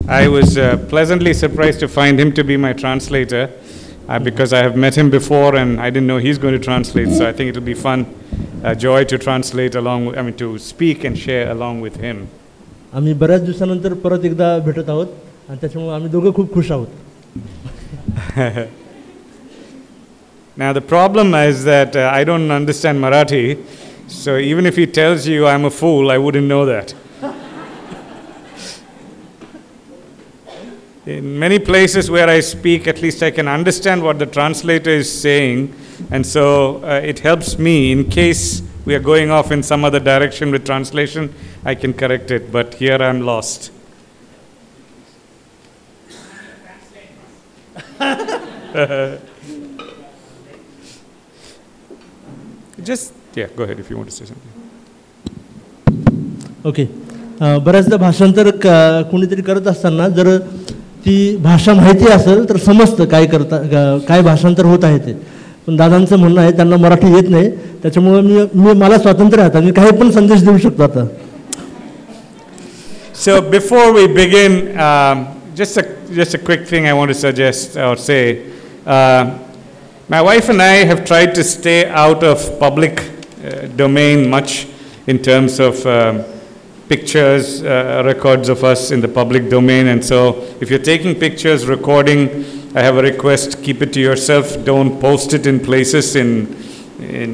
I was pleasantly surprised to find him to be my translator because I have met him before and I didn't know he's going to translate. So I think it'll be fun, joy to translate along. To speak and share along with him. आम्ही बऱ्याच दिवसानंतर परत एकदा भेटत आहोत आणि त्याच्यामुळे आम्ही दोघं खूप खुश आहोत. Now the problem is that I don't understand Marathi, so even if he tells you I'm a fool, I wouldn't know that. In many places where I speak, at least I can understand what the translator is saying, and so it helps me in case we are going off in some other direction with translation, I can correct it, but here I'm lost. Go ahead if you want to say something. Okay. बऱ्याचदा भाषांतर कोणीतरी करत असताना जर ती भाषा माहिती असेल तर समजतं काय भाषांतर होत आहे ते. पण दादांचं म्हणणं आहे त्यांना मराठी येत नाही, त्याच्यामुळे मला स्वातंत्र्य आहे, मी काही पण संदेश देऊ शकतो आता. So before we begin, just a quick thing I want to suggest or say. My wife and I have tried to stay out of public domain much in terms of pictures, records of us in the public domain, and so if you're taking pictures, recording, I have a request, keep it to yourself, don't post it in places in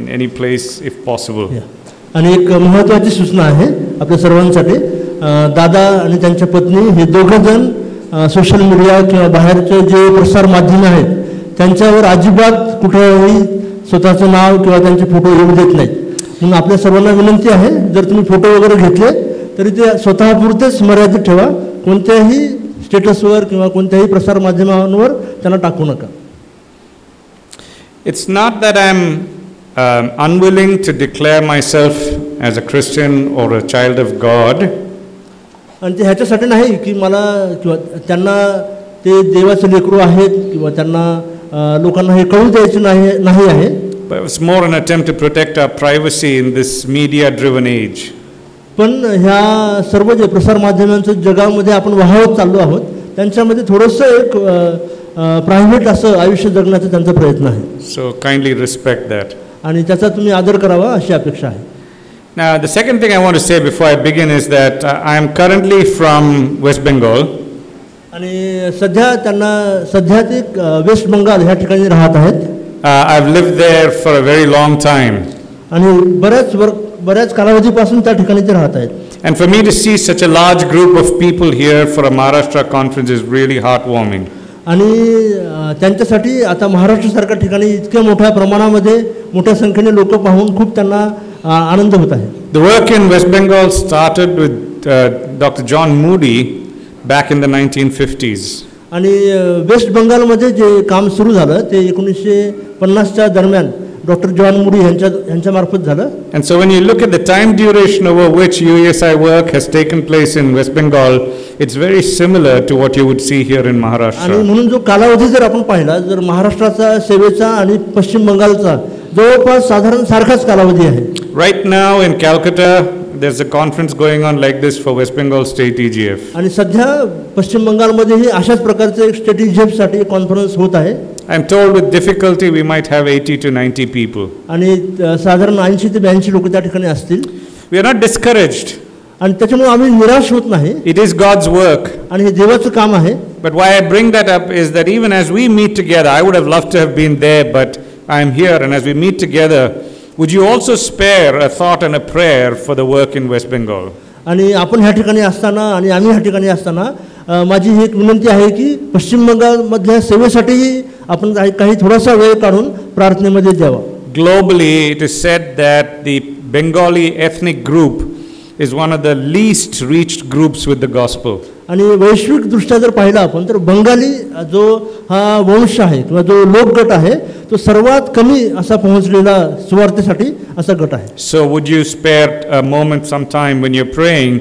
any place if possible. आणि एक महत्त्वाची सूचना आहे आपल्या सर्वांसाठी. दादा आणि त्यांच्या पत्नी हे दोघं जण सोशल मीडिया किंवा बाहेरचे जे प्रसार माध्यम आहेत त्यांच्यावर अजिबात कुठेही स्वतःचं नाव किंवा त्यांचे फोटो येऊ देत नाहीत. म्हणून आपल्या सर्वांना विनंती आहे, जर तुम्ही फोटो वगैरे घेतले तरी ते स्वतःपुरतेच मर्यादित ठेवा, कोणत्याही स्टेटसवर किंवा कोणत्याही प्रसार माध्यमांवर त्यांना टाकू नका. It's not that I'm unwilling to declare myself as a Christian or a child of God. आणि ते ह्याच्यासाठी नाही की मला किंवा त्यांना ते देवाचे लेकरू आहेत किंवा त्यांना लोकांना हे कळू द्यायचे नाही आहे. But it's more an attempt to protect our privacy in this media-driven age. पण ह्या सर्व जे प्रसार माध्यमांच्या जगामध्ये आपण वाहवत चाललो आहोत त्यांच्यामध्ये थोडंसं एक प्रायव्हेट असं आयुष्य जगण्याचा त्यांचा प्रयत्न आहे. So kindly respect that. आणि त्याचा तुम्ही आदर करावा अशी अपेक्षा आहे. Now the second thing I want to say before I begin is that I am currently from West Bengal. आणि सध्या ते वेस्ट बंगाल ह्या ठिकाणी राहत आहेत. I've lived there for a very long time. आणि बऱ्याच कालावधीपासून त्या ठिकाणी ते राहत आहेत. And for me to see such a large group of people here for a Maharashtra conference is really heartwarming. आणि त्यांच्यासाठी आता महाराष्ट्रासारख्या ठिकाणी इतक्या मोठ्या प्रमाणामध्ये मोठ्या संख्येने लोक पाहून खूप त्यांना आनंद होत आहे. The work in West Bengal started with Dr. John Moody back in the 1950s. आणि वेस्ट बंगालमध्ये जे काम सुरू झालं ते 1950च्या दरम्यान डॉक्टर जॉन मुडी यांच्या मार्फत झालं. And so when you look at the time duration over which UESI work has taken place in West Bengal, it's very similar to what you would see here in Maharashtra. आणि म्हणून जो कालावधी जर आपण पाहिला जर महाराष्ट्राचा सेवेचा आणि पश्चिम बंगालचा जवळपास साधारण सारखाच कालावधी आहे. Right now in Calcutta there's a conference going on like this for West Bengal State EGF. आणि सध्या पश्चिम बंगालमध्येही अशाच प्रकारचे एक स्टेट EGF साठी कॉन्फरन्स होत आहे. I'm told with difficulty we might have 80 to 90 people. आणि साधारण 80 ते 82 लोक त्या ठिकाणी असतील. We are not discouraged. आणि त्याच्यामुळे आम्ही निराश होत नाही. It is God's work. आणि हे देवाचं काम आहे. But why I bring that up is that even as we meet together, I would have loved to have been there, but I am here, and as we meet together, would you also spare a thought and a prayer for the work in West Bengal? आणि आपण ह्या ठिकाणी असताना आणि आम्ही ह्या ठिकाणी असताना माझी ही एक विनंती आहे की पश्चिम बंगालमधल्या सेवेसाठीही आपण काही थोडासा वेळ काढून प्रार्थनेमध्ये द्यावा. Globally, it is said that the Bengali ethnic group is one of the least reached groups with the gospel. आणि वैश्विक दृष्ट्या जर पाहिलं आपण तर बंगाली जो हा वंश आहे किंवा जो लोकगट आहे तो सर्वात कमी असा पोहोचलेला सुवार्थेसाठी असा गट आहे. So would you spare a moment sometime when you're praying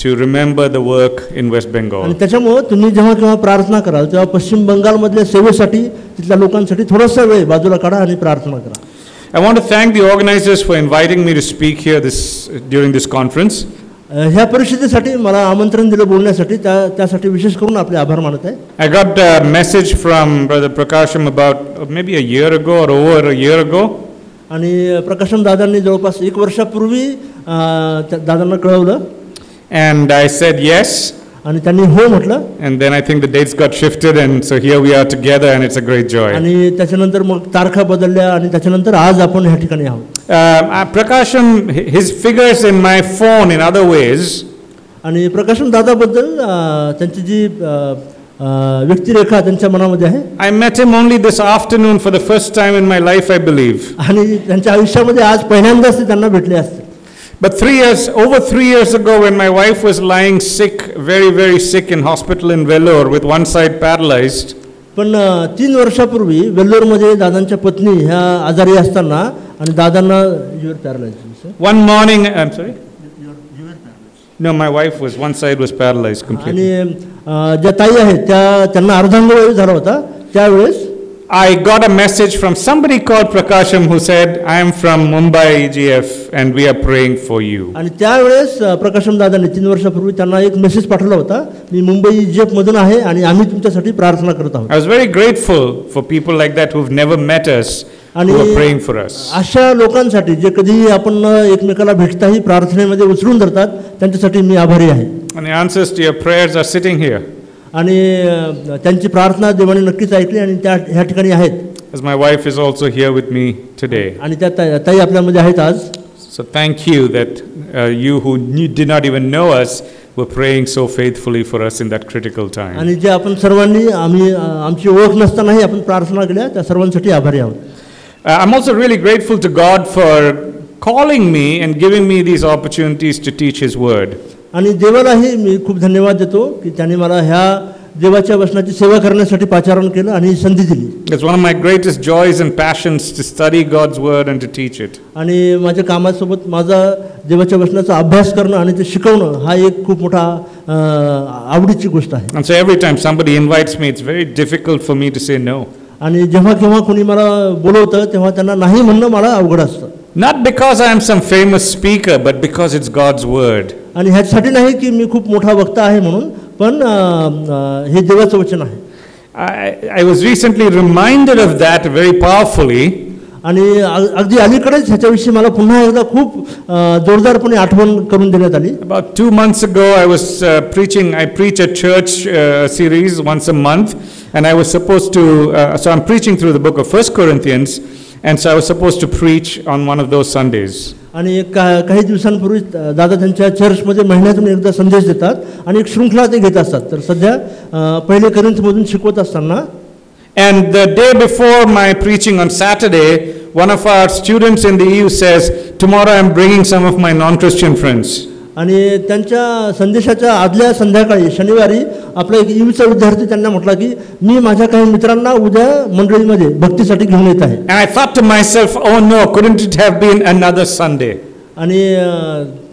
to remember the work in West Bengal? आणि त्याच्यामुळे तुम्ही जेव्हा केव्हा प्रार्थना कराल तेव्हा पश्चिम बंगालमधल्या सेवेसाठी तिथल्या लोकांसाठी थोडासा वेळ बाजूला काढा आणि प्रार्थना करा. I want to thank the organizers for inviting me to speak here during this conference. ह्या परिषदेसाठी मला आमंत्रण दिलं बोलण्यासाठी, त्यासाठी विशेष करून आपले आभार मानत आहे. I got a message from Brother Prakasham about maybe a year ago or over a year ago. आणि प्रकाशम दादांनी जवळपास 1 वर्षापूर्वी दादांना कळवलं. And I said yes. आणि त्यांनी हो म्हटलं. And then I think the dates got shifted and so here we are together and it's a great joy. आणि त्याच्यानंतर मग तारखा बदलल्या आणि त्याच्यानंतर आज आपण ह्या ठिकाणी आहोत. Prakasham, his figures in my phone in other ways. आणि प्रकाशम दादाबद्दल त्यांची जी व्यक्तिरेखा त्यांच्या मनामध्ये आहे. I met him only this afternoon for the first time in my life, I believe. आणि त्यांच्या आयुष्यामध्ये आज पहिल्यांदाच ते त्यांना भेटले असते. But over 3 years ago, when my wife was lying sick, very, very sick in hospital in Vellore with one side paralyzed. पण 3 वर्षापूर्वी वेल्लोरमध्ये दादांच्या पत्नी ह्या आजारी असताना आणि दादांना one morning, I'm sorry? No, my wife was, one side was paralyzed completely. आणि ज्या ताई आहेत त्यांना अर्धांगवायू झाला होता. त्यावेळेस I got a message from somebody called Prakasham who said, I am from Mumbai EGF and we are praying for you. आणि त्यावेळेस प्रकाशम दादांनी 3 वर्षापूर्वी त्यांना एक मेसेज पाठवला होता, मी मुंबई EGF मधून आहे आणि आम्ही तुमच्यासाठी प्रार्थना करत आहोत. I was very grateful for people like that who've never met us who are praying for us. अशा लोकांसाठी जे कधीही आपण एकमेकाला भेटताही प्रार्थनेमध्ये उचलून धरतात, त्यांच्यासाठी मी आभारी आहे. And the answers to your prayers are sitting here. आणि त्यांची प्रार्थना देवाने नक्कीच ऐकली आणि त्या ह्या ठिकाणी आहेत. As my wife is also here with me today. आणि त्या ताई आपल्यामध्ये आहेत आज. So thank you that you who did not even know us were praying so faithfully for us in that critical time. आणि जे आपण सर्वांनी आमची ओळख नसतानाही आपण प्रार्थना केल्या त्या सर्वांसाठी आभारी आहोत. I'm also really grateful to God for calling me and giving me these opportunities to teach His word. आणि देवालाही मी खूप धन्यवाद देतो की त्याने मला ह्या देवाच्या वचनाची सेवा करण्यासाठी पाचारण केलं आणि संधी दिली. It's one of my greatest joys and passions to study God's word and to teach it. आणि माझ्या कामासोबत माझा देवाच्या वचनाचा अभ्यास करणं आणि ते शिकवणं हा एक खूप मोठा आवडीची गोष्ट आहे. And so every time somebody invites me, it's very difficult for me to say no. आणि जेव्हा केव्हा कोणी मला बोलवतं तेव्हा त्यांना नाही म्हणणं मला अवघड असतं. Not because I am some famous speaker, but because it's God's word. आणि ह्यासाठी नाही की मी खूप मोठा वक्ता आहे म्हणून, पण हे देवाचं वचन आहे. I was recently reminded of that very powerfully. आणि अगदी अलीकडेच ह्याच्याविषयी मला पुन्हा एकदा खूप जोरदारपणे आठवण करून देण्यात आली. About 2 months ago, I was preaching. I preach a church series once a month, and I was supposed to. So I'm preaching through the book of 1 Corinthians. And so I was supposed to preach on one of those Sundays. आणि काही दिवसांपूर्वी दादा त्यांच्या चर्चमध्ये महिन्यातून एकदा संदेश देतात आणि एक शृंखला ते घेत असतात. तर सध्या पहिले कोरिंथमधून शिकवत असताना and the day before my preaching on Saturday, one of our students in the EU says, tomorrow I'm bringing some of my non-Christian friends. आणि त्यांच्या संदेशाच्या आदल्या संध्याकाळी शनिवारी आपला एक ईयूचा विद्यार्थी त्यांना म्हटला की मी माझ्या काही मित्रांना उद्या मंडळीमध्ये भक्तीसाठी घेऊन येत आहे. And I thought to myself, oh no, couldn't it have been another Sunday? आणि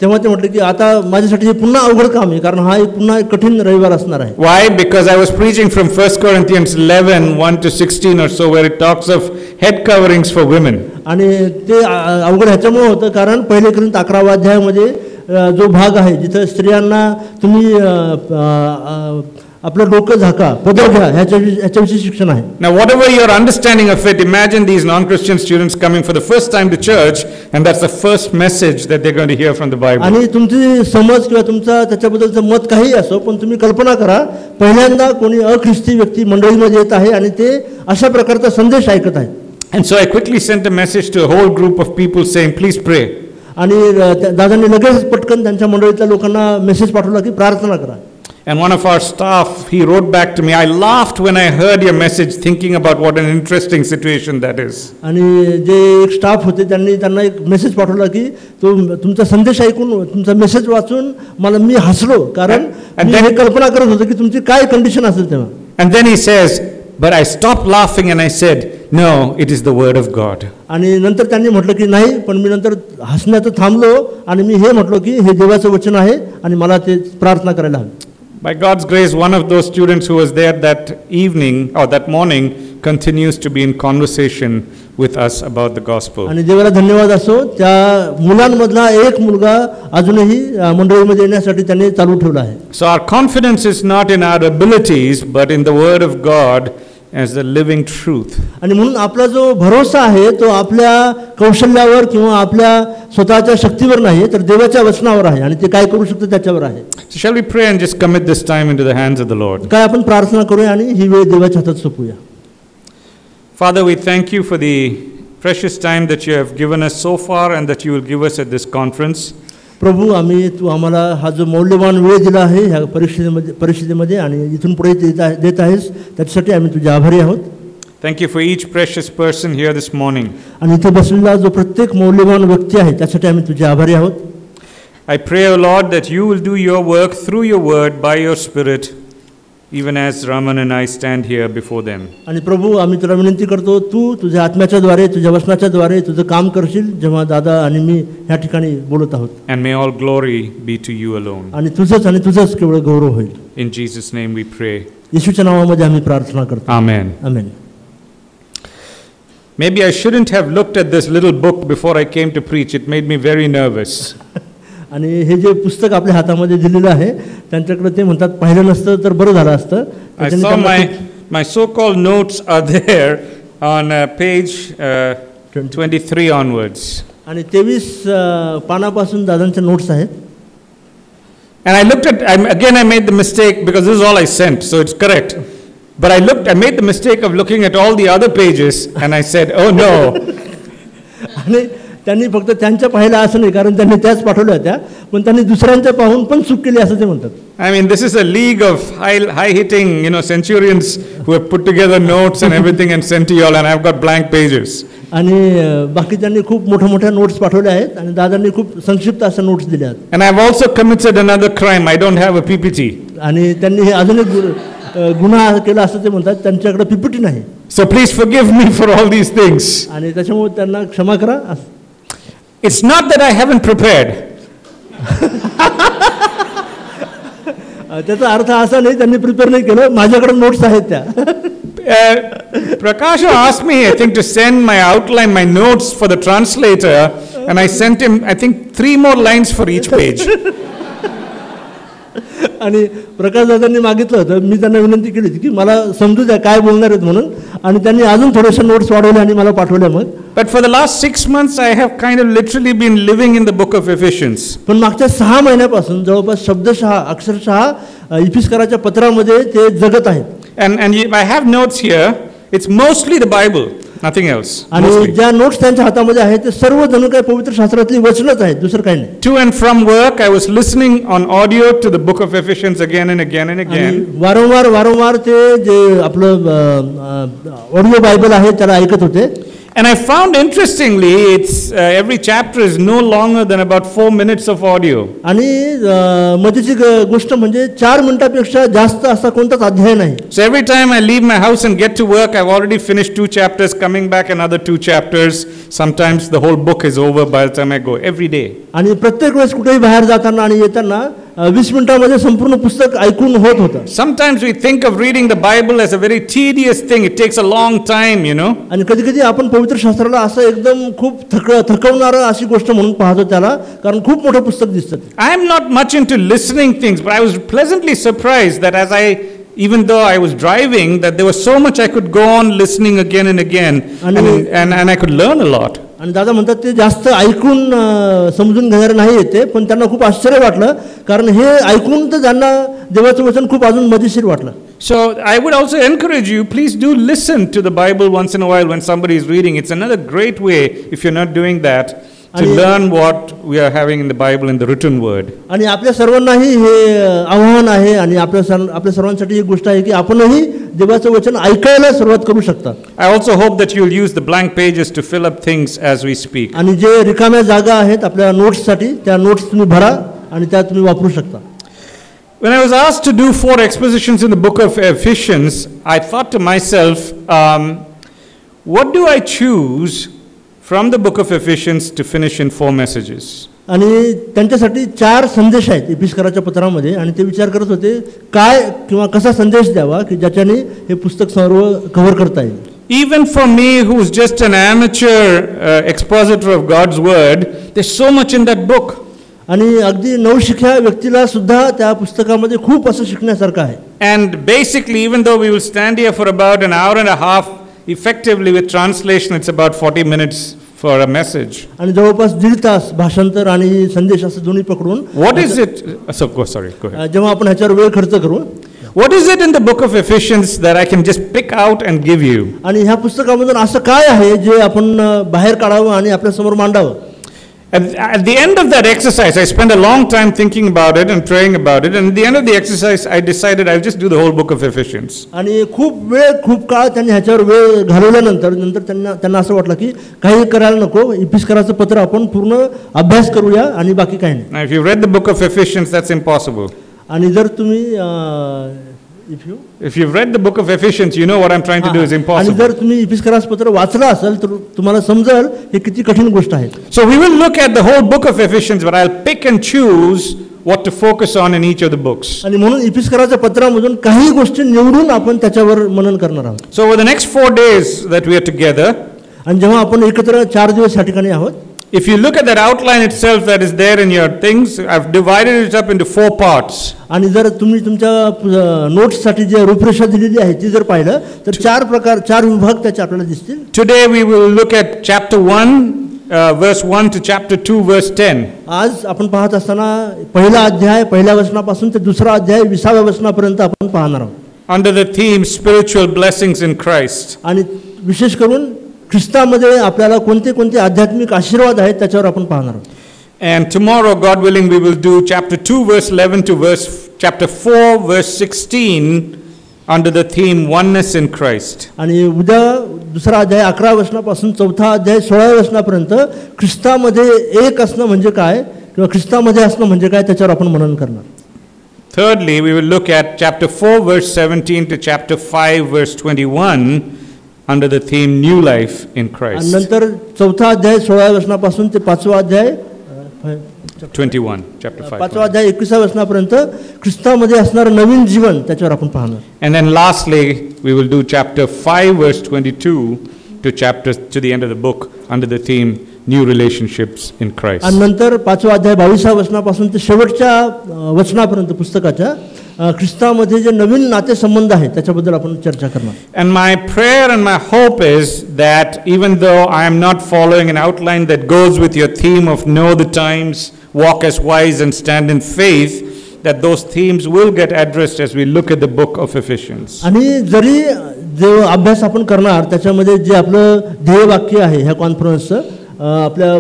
तेव्हा ते म्हटले की आता माझ्यासाठी हे पुन्हा अवघड काम आहे कारण हा पुन्हा एक कठीण रविवार असणार आहे. Why? Because I was preaching from 1 Corinthians 11:1 to 16 or so, where it talks of head coverings for women. आणि ते अवघड ह्याच्यामुळे होतं कारण पहिले कोरिंथ 11व्या अध्यायामध्ये जो भाग आहे जिथे स्त्रियांना तुम्ही आपलं डोकं झाका पदर घ्या ह्याच्याविषयी शिक्षण आहे. Now whatever your understanding of it, imagine these non-Christian students coming for the first time to church and that's the first message that they're going to hear from the Bible. आणि तुमची समज किंवा तुमचा त्याच्याबद्दलचं मत काही असो पण तुम्ही कल्पना करा पहिल्यांदा कोणी अख्रिस्ती व्यक्ती मंडळीमध्ये येत आहे आणि ते अशा प्रकारचा संदेश ऐकत आहेत. And so I quickly sent a message to a whole group of people saying, please pray. आणि दादांनी लगेच पटकन त्यांच्या मंडळीतल्या लोकांना मेसेज पाठवला की प्रार्थना करा. And one of our staff, he wrote back to me, I laughed when I heard your message thinking about what an interesting situation that is. आणि जे एक स्टाफ होते त्यांना एक मेसेज पाठवला की तुमचा संदेश ऐकून तुमचा मेसेज वाचून मी हसलो कारण मी हे कल्पना करत होतो की तुमची काय कंडिशन असेल तेव्हा. And then he says, but I stopped laughing and I said, no, it is the word of God. आणि नंतर त्यांनी म्हटलं की नाही पण मी नंतर हसण्याचं थांबलो आणि मी हे म्हटलो की हे देवाचं वचन आहे आणि मला ते प्रार्थना करायला हवी. By God's grace, one of those students who was there that evening or that morning continues to be in conversation with us about the gospel. आणि देवाला धन्यवाद असो, त्या मुलांमधला एक मुलगा अजूनही मंडळीमध्ये येण्यासाठी त्यांनी चालू ठेवला आहे. So our confidence is not in our abilities, but in the word of God as the living truth. आणि म्हणून आपला जो भरोसा आहे तो आपल्या कौशल्यावर किंवा आपल्या स्वतःच्या शक्तीवर नाही, तर देवाच्या वचनावर आहे आणि ते काय करू शकतो त्याच्यावर आहे. So shall we pray and just commit this time into the hands of the Lord? काय आपण प्रार्थना करूया आणि ही वेळ देवाच्या हातात सोपूया. Father, we thank you for the precious time that you have given us so far and that you will give us at this conference. प्रभू, आम्ही तू आम्हाला हा जो मौल्यवान वेळ दिला आहे ह्या परिषदेमध्ये आणि इथून पुढे देत आहेस त्याच्यासाठी आम्ही तुझे आभारी आहोत. Thank you for each precious person here this morning. आणि इथे बसलेला जो प्रत्येक मौल्यवान व्यक्ती आहे त्यासाठी आम्ही तुझे आभारी आहोत. I pray, O Lord, that you will do your work through your word by your Spirit, even as Raman and I stand here before them. आणि प्रभू, आम्ही तुला विनंती करतो, तू तुझ्या आत्म्याच्या द्वारे तुझ्या वचनाच्या द्वारे तुझं काम करशील जेव्हा दादा आणि मी ह्या ठिकाणी बोलत आहोत. And may all glory be to you alone. आणि तुझंच केवळ गौरव होईल. In Jesus' name we pray. येशूच्या नावामध्ये आम्ही प्रार्थना करतो. Amen. Amen. Maybe I shouldn't have looked at this little book before I came to preach. It made me very nervous. आणि हे जे पुस्तक आपल्या हातामध्ये दिलेलं आहे त्यांच्याकडे ते म्हणतात पाहिलं नसतं तर बरं झालं असतं. I saw my so-called notes are there on page 23 onwards. आणि 23 पानापासून दादांच्या नोट्स आहेत. And I looked at, again I made the mistake because this is all I sent, so it's correct. But I made the mistake of looking at all the other pages and I said, oh no. आणि त्यांनी फक्त त्यांच्या पाहिलं असं नाही, कारण त्यांनी त्याच पाठवल्या होत्या, पण त्यांनी दुसऱ्यांच्या पाहून पण चूक केली असं ते म्हणतात. I mean, this is a league of high-hitting, centurions who have put together notes and everything and sent to you all, and I've got blank pages. आणि बाकीच्यांनी खूप मोठ्या नोट्स पाठवल्या आहेत आणि दादांनी खूप संक्षिप्त अशा नोट्स दिल्या आहेत. And I've also committed another crime. I don't have a PPT. आणि त्यांनी हे अजून एक गुन्हा केला असं ते म्हणतात, त्यांच्याकडे पीपीटी नाही. So please forgive me for all these things. आणि त्याच्यामुळे त्यांना क्षमा करा. It's not that I haven't prepared. त्याचा अर्थ असा नाही त्यांनी प्रिपेअर नाही केलं, माझ्याकडे नोट्स आहेत त्या. Prakash asked me, I think, to send my outline, my notes for the translator, and I sent him, I think, 3 more lines for each page. आणि प्रकाश दादांनी मागितलं होतं, मी त्यांना विनंती केली होती की मला समजू द्या काय बोलणार आहेत म्हणून, आणि त्यांनी अजून थोडेसे नोट्स वाढवले आणि मला पाठवले. मग But for the last 6 months I have kind of literally been living in the book of Ephesians. पण मागच्या 6 महिन्यापासून जवळपास शब्दशः अक्षरशः इफिसकराच्या पत्रामध्ये ते जगत आहेत. And I have notes here. It's mostly the Bible, nothing else. आणि ज्या नोट्स त्यांच्या हातामध्ये आहेत ते सर्व जणू काय पवित्र शास्त्रातली वचनच आहेत, दुसरं काही नाही. To and from work I was listening on audio to the book of Ephesians again and again and again. वारंवार ते जे आपलं ऑडिओ बायबल आहे त्याला ऐकत होते. And I found interestingly, it's every chapter is no longer than about 4 minutes of audio. आणि मजेची गोष्ट म्हणजे 4 मिनिटापेक्षा जास्त असा कोणताच अध्याय नाही. So every time I leave my house and get to work, I've already finished 2 chapters, coming back another 2 chapters. Sometimes the whole book is over by the time I go, every day. आणि प्रत्येक वेळेस कुठेही बाहेर जाताना आणि येताना 20 मिनिटांमध्ये संपूर्ण पुस्तक ऐकून होत होतं. Sometimes we think of reading the Bible as a very tedious thing. It takes a long time, आणि कधी आपण पवित्र शास्त्राला असं एकदम खूप थकवणारं अशी गोष्ट म्हणून पाहतो त्याला, कारण खूप मोठं पुस्तक दिसतं. I am not much into listening things, but I was pleasantly surprised that even though I was driving, that there was so much I could go on listening again and again, and I could learn a lot. आणि दादा म्हणतात ते जास्त ऐकून समजून घेणारे नाही येते, पण त्यांना खूप आश्चर्य वाटलं, कारण हे ऐकून तर त्यांना देवाचं वचन खूप अजून मजेशीर वाटलं. So I would also encourage you, please do listen to the Bible once in a while when somebody is reading. It's another great way, if you're not doing that, to learn what we are having in the Bible in the written word. आणि आपल्या सर्वांनाही हे आव्हान आहे आणि आपल्या सर्वांसाठी एक गोष्ट आहे की आपणही देवाचं वचन ऐकायला सुरुवात करू शकता. I also hope that you'll use the blank pages to fill up things as we speak. आणि जे रिकाम्या जागा आहेत आपल्या नोट्ससाठी, त्या नोट्स तुम्ही भरा आणि त्या तुम्ही वापरू शकता. When I was asked to do 4 expositions in the book of Ephesians, I thought to myself, what do I choose from the book of Ephesians to finish in 4 messages? आणि त्यांच्यासाठी 4 संदेश आहेत इफिसकराच्या पत्रामध्ये, आणि ते विचार करत होते काय किंवा कसा संदेश द्यावा की ज्याच्याने हे पुस्तक सर्व कव्हर करता येईल. even for me, who's just an amateur expositor of God's word, there's so much in that book. आणि अगदी नवशिक्या व्यक्तीला सुद्धा त्या पुस्तकामध्ये खूप असं शिकण्यासारखं आहे. And basically, even though we will stand here for about an hour and a half, effectively with translation, it's about 40 minutes for a message. आणि जवळपास 1.5 तास भाषांतर आणि संदेश असं दोन्ही पकडून. What is it? So go ahead. जेव्हा आपण ह्याच्यावर वेळ खर्च करू. What is it in the book of Ephesians that I can just pick out and give you? आणि ह्या पुस्तकामधून असं काय आहे जे आपण बाहेर काढावं आणि आपल्या समोर मांडावं. At the end of that exercise, I spent a long time thinking about it and praying about it. And at the end of the exercise, I decided I'll just do the whole book of Ephesians. आणि खूप काळ त्यांनी ह्याच्यावर वेळ घालवल्यानंतर त्यांना असं वाटलं की काही करायला नको, इफिस्कराचं पत्र आपण पूर्ण अभ्यास करूया आणि बाकी काही नाही. Now, if you read the book of Ephesians, that's impossible. आणि जर तुम्ही if you've read the book of Ephesians, you know what I'm trying to do is impossible. आणि जर तुम्ही इफिस्कराचं पत्र वाचलं असेल तर तुम्हाला समजेल हे किती कठीण गोष्ट आहे. So we will look at the whole book of Ephesians, but I'll pick and choose what to focus on in each of the books. आणि म्हणून इफिस्कराच्या पत्रामधून काही गोष्टी निवडून आपण त्याच्यावर मनन करणार आहोत. So over the next 4 days that we are together, आणि जेव्हा आपण एकत्र 4 दिवस या ठिकाणी आहोत, if you look at that outline itself that is there in your things, I've divided it up into 4 parts. आणि जर तुम्ही तुमच्या नोट्ससाठी जे रूपरेषा दिलेली आहे ती जर पाहिलं तर 4 विभाग त्याचे आपल्याला दिसतील. Today we will look at chapter 1 verse 1 to chapter 2 verse 10. आज आपण पाहत असताना पहिला अध्याय पहिल्या वचनापासून ते दुसरा अध्याय 20व्या वचनापर्यंत आपण पाहणार आहोत. Under the theme spiritual blessings in Christ. आणि विशेष करून ख्रिस्तामध्ये आपल्याला कोणते आध्यात्मिक आशीर्वाद आहेत त्याच्यावर आपण पाहणार आहोत. And tomorrow, God willing, we will do chapter 2 verse 11 to chapter 4 verse 16 under the theme oneness in Christ. आणि उद्या दुसरा अध्याय 11 वचनापासून चौथा अध्याय 16 वचनापर्यंत ख्रिस्तामध्ये एक असणं म्हणजे काय किंवा ख्रिस्तामध्ये असणं म्हणजे काय त्याच्यावर आपण मनन करणार. Thirdly, we will look at chapter 4 verse 17 to chapter 5 verse 21 under the theme new life in Christ. नंतर चौथा अध्याय 16 वचनापासून ते 5वा अध्याय 21 chapter 5. 5वा अध्याय 21व्या वचनापर्यंत ख्रिस्तामध्ये असणारं नवीन जीवन त्याच्यावर आपण पाहणार. And then lastly, we will do chapter 5 verse 22 to the end of the book under the theme new relationships in Christ. आणि नंतर 5वा अध्याय 22व्या वचनापासून ते शेवटच्या वचनापर्यंत पुस्तकाच्या ख्रिस्तामध्ये जे नवीन नातेसंबंध आहेत त्याच्याबद्दल आपण चर्चा करणार. And my prayer and my hope is that even though I am not following an outline that goes with your theme of know the times, walk as wise and stand in faith, that those themes will get addressed as we look at the book of Ephesians. आणि जरी जो अभ्यास आपण करणार त्याच्यामध्ये जे आपलं ध्येय वाक्य आहे ह्या कॉन्फरन्सचं आपल्या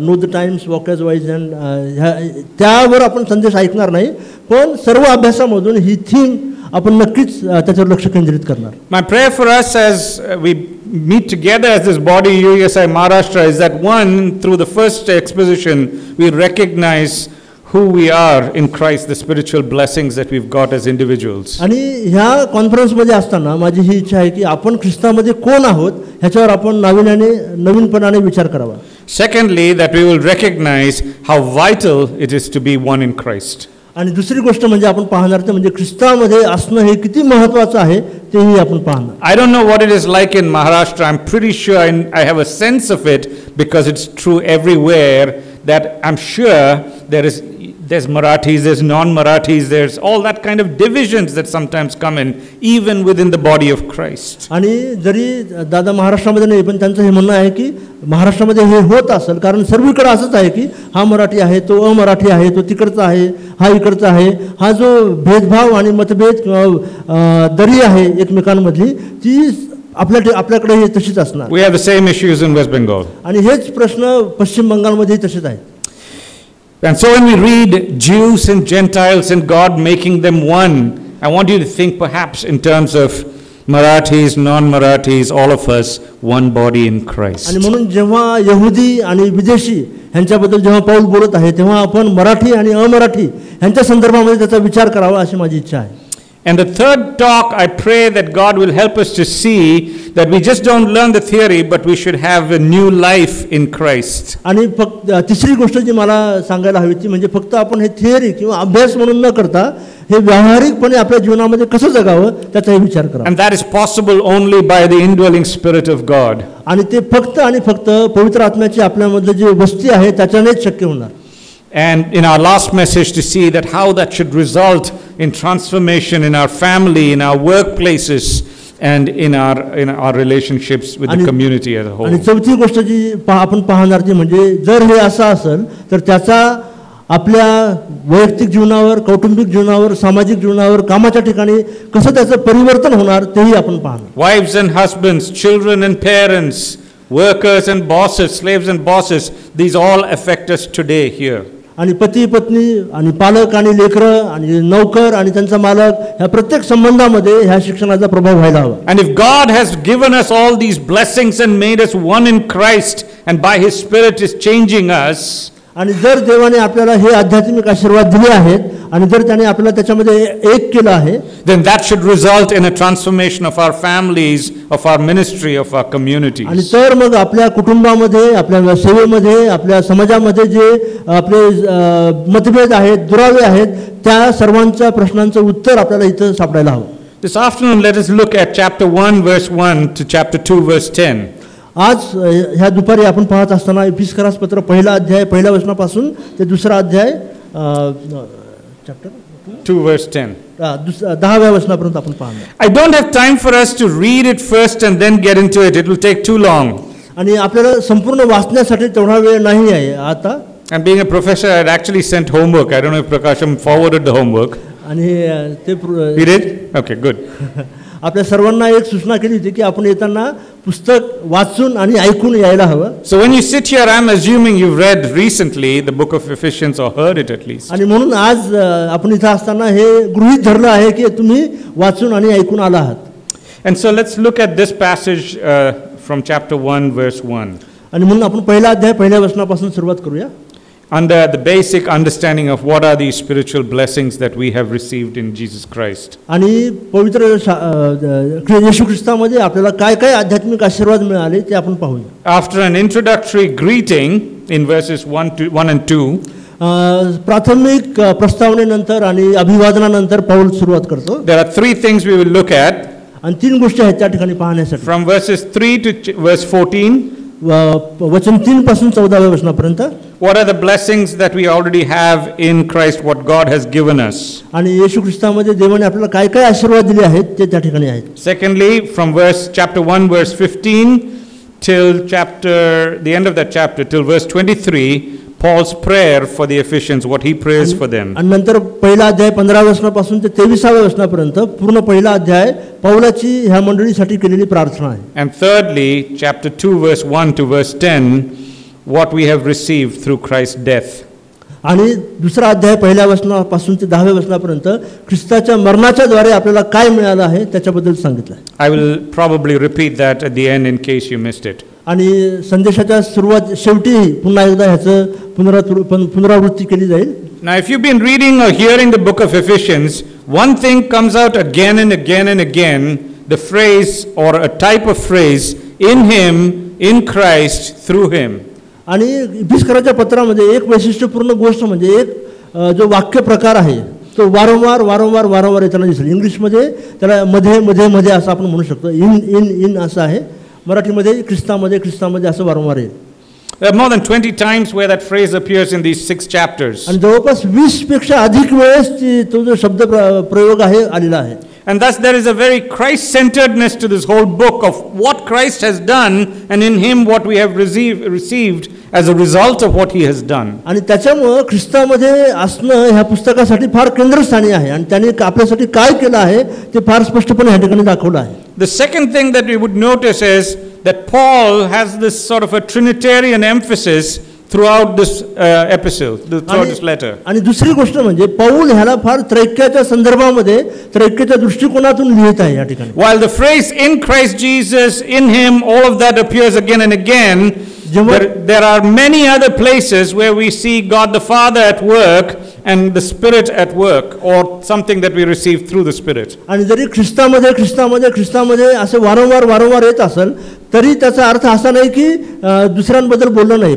know the times walk as wise and त्यावर आपण संदेश ऐकणार नाही, पण सर्व अभ्यासामधून ही थीम आपण नक्कीच त्याच्यावर लक्ष केंद्रित करणार. My prayer for us as we meet together as this body UESI Maharashtra is that one, through the first exposition, we recognize who we are in Christ, the spiritual blessings that we've got as individuals. आणि ह्या कॉन्फरन्समध्ये असताना माझी ही इच्छा आहे की आपण ख्रिस्तामध्ये कोण आहोत ह्याच्यावर आपण नवीनपणाने विचार करावा. Secondly, that we will recognize how vital it is to be one in Christ. आणि दुसरी गोष्ट म्हणजे आपण पाहणार ते म्हणजे ख्रिस्तामध्ये असणं हे किती महत्त्वाचं आहे तेही आपण पाहणार. I don't know what it is like in Maharashtra. I'm pretty sure I have a sense of it because it's true everywhere, that I'm sure there's Marathis, there's non-Marathis, there's all that kind of divisions that sometimes come in, even within the body of Christ. आणि जरी दादा महाराष्ट्रामध्ये नाही पण त्यांचं हे म्हणणं आहे की महाराष्ट्रामध्ये हे होत असेल कारण सर्वीकडे असंच आहे की हा मराठी आहे तो अमराठी आहे तो तिकडचा आहे हा इकडचा आहे. हा जो भेदभाव आणि मतभेद किंवा दरी आहे एकमेकांमधली ती आपल्याकडे हे तशीच असणार. We have the same issues in West Bengal. आणि हेच प्रश्न पश्चिम बंगालमध्ये तसेच आहेत. And so when we read Jews and Gentiles and God making them one, I want you to think perhaps in terms of Marathis, non-Marathis, all of us, one body in Christ. आणि म्हणून जेव्हा यहुदी आणि विदेशी ह्यांच्याबद्दल जेव्हा पाऊल बोलत आहे तेव्हा आपण मराठी आणि अमराठी ह्यांच्या संदर्भामध्ये त्याचा विचार करावा अशी माझी इच्छा आहे. And the third talk, I pray that God will help us to see that we just don't learn the theory, but we should have a new life in Christ. आणि फक्त तिसरी गोष्ट जी मला सांगायला हवी ती म्हणजे फक्त आपण हे थिअरी किंवा अभ्यास म्हणून न करता हे व्यावहारिकपणे आपल्या जीवनामध्ये कसं जगावं त्याचाही विचार करा. And that is possible only by the indwelling Spirit of God. आणि ते फक्त आणि फक्त पवित्र आत्म्याची आपल्यामधलं जी वस्ती आहे त्याच्यानेच शक्य होणार. And in our last message to see that how that should result in transformation in our family, in our workplaces, and in our relationships with the community as a whole. आणि चौथी गोष्ट जी आपण पाहणार ती म्हणजे जर हे असं असेल तर त्याचा आपल्या वैयक्तिक जीवनावर, कौटुंबिक जीवनावर, सामाजिक जीवनावर, कामाच्या ठिकाणी कसं त्याचं परिवर्तन होणार तेही आपण पाहणार. Wives and husbands, children and parents, workers and bosses, slaves and bosses, these all affect us today here. आणि पती पत्नी आणि पालक आणि लेकरं आणि नौकर आणि त्यांचा मालक ह्या प्रत्येक संबंधामध्ये ह्या शिक्षणाचा प्रभाव व्हायला हवा. And if God has given us all these blessings and made us one in Christ and by his Spirit is changing us, आणि जर देवाने आपल्याला हे आध्यात्मिक आशीर्वाद दिले आहेत आणि जर त्याने आपल्याला त्याच्यामध्ये एक केलं आहे, then that should result in a transformation of our families, of our ministry, of our communities. आणि तर मग आपल्या कुटुंबामध्ये, आपल्या सेवेमध्ये, आपल्या समाजामध्ये जे आपले मतभेद आहेत, दुरावे आहेत, त्या सर्वांच्या प्रश्नांचं उत्तर आपल्याला इथं सापडायला हवं. This afternoon let us look at chapter 1 verse 1 to chapter 2 verse 10. आज ह्या दुपारी आपण पाहत असताना इफिसकरास पत्र पहिला अध्याय पहिल्या वचनापासून ते दुसरा अध्याय चॅप्टर 2 verse 10. 10व्या वचनापर्यंत आपण पाहणार. I don't have time for us to read it first and then get into it. It will take too long. आणि आपल्याला संपूर्ण वाचण्यासाठी तेवढा वेळ नाही आहे आता. And being a professor, I had actually sent homework. I don't know if Prakasham forwarded the homework. आणि ते He did? Okay, good. आपल्या सर्वांना एक सूचना केली होती की आपण येताना पुस्तक वाचून आणि ऐकून यायला हवं. So when you sit here, I'm assuming you've read recently the book of Ephesians or heard it at least. आणि म्हणून आज आपण इथं असताना हे गृहीत धरलं आहे की तुम्ही वाचून आणि ऐकून आला आहात. And so let's look at this passage from chapter 1 verse 1. आणि म्हणून आपण पहिला अध्याय पहिल्या वचनापासून सुरुवात करूया. Under the basic understanding of what are these spiritual blessings that we have received in Jesus Christ. आणि पवित्र येशू ख्रिस्तामध्ये आपल्याला काय काय आध्यात्मिक आशीर्वाद मिळाले ते आपण पाहूया. After an introductory greeting in verses 1 and 2, प्राथमिक प्रस्तावनेनंतर आणि अभिवादनानंतर पाऊल सुरुवात करतो. there are three things we will look at. आणि तीन गोष्टी आहेत त्या ठिकाणी पाहण्यासाठी. From verses 3 to verse 14, वचन 3 पासून 14व्या वचनापर्यंत. what are the blessings that we already have in Christ, what God has given us. आणि येशू ख्रिस्तामध्ये देवाने आपल्याला काय काय आशीर्वाद दिले आहेत ते त्या ठिकाणी आहेत. Secondly, from chapter 1 verse 15 till the end of that chapter till verse 23, Paul's prayer for the Ephesians, what he prays for them. आणि नंतर पहिला अध्याय 15व्या वचनापासून ते 23व्या वचनापर्यंत पूर्ण पहिला अध्याय पौलाची ह्या मंडळीसाठी केलेली प्रार्थना आहे. And thirdly, chapter 2 verse 1 to verse 10, what we have received through Christ's death. आणि दुसरा अध्याय पहिल्या वचनापासून ते 10व्या वचनापर्यंत ख्रिस्ताच्या मरणाच्या द्वारे आपल्याला काय मिळालं आहे त्याच्याबद्दल सांगितलं आहे. I will probably repeat that at the end in case you missed it. आणि संदेशाच्या शेवटी पुन्हा एकदा ह्याचं पुनरावृत्ती केली जाईल. Now if you've been reading or hearing the book of Ephesians, one thing comes out again and again and again, the phrase or a type of phrase, in him, in Christ, through him. आणि इफिसकराच्या पत्रामध्ये एक वैशिष्ट्यपूर्ण गोष्ट म्हणजे एक जो वाक्य प्रकार आहे तो वारंवार वारंवार वारंवार येताना दिसेल. इंग्लिशमध्ये त्याला मध्ये मध्ये मध्ये असं आपण म्हणू शकतो. इन इन इन असं आहे. मराठीमध्ये ख्रिस्तामध्ये ख्रिस्तामध्ये असं वारंवार येईल. There are more than 20 times where that phrase appears in these 6 chapters. आणि जवळपास 20 पेक्षा अधिक वेळेस तो जो शब्द प्रयोग आहे आलेला आहे. And thus there is a very Christ-centeredness to this whole book of what Christ has done and in him what we have received as a result of what he has done. आणि त्याच्यामुळे ख्रिस्तामध्ये असणं ह्या पुस्तकासाठी फार केंद्रस्थानी आहे आणि त्याने आपल्यासाठी काय केलं आहे ते फार स्पष्टपणे ह्या ठिकाणी दाखवलं आहे. The second thing that we would notice is that Paul has this sort of a Trinitarian emphasis throughout this epistle, throughout this letter. आणि दुसरी गोष्ट म्हणजे पौल ह्याला फार त्रैक्याच्या संदर्भामध्ये त्रैक्याच्या दृष्टिकोनातून लिहित आहे या ठिकाणी. While the phrase in Christ Jesus, in him, all of that appears again and again, There are many other places where we see God the Father at work and the Spirit at work, or something that we receive through the Spirit. आणि जरी ख्रिस्तामध्ये असे वारंवार येत असेल तरी त्याचा अर्थ असा नाही की दुसऱ्यांबद्दल बोलणं नाही.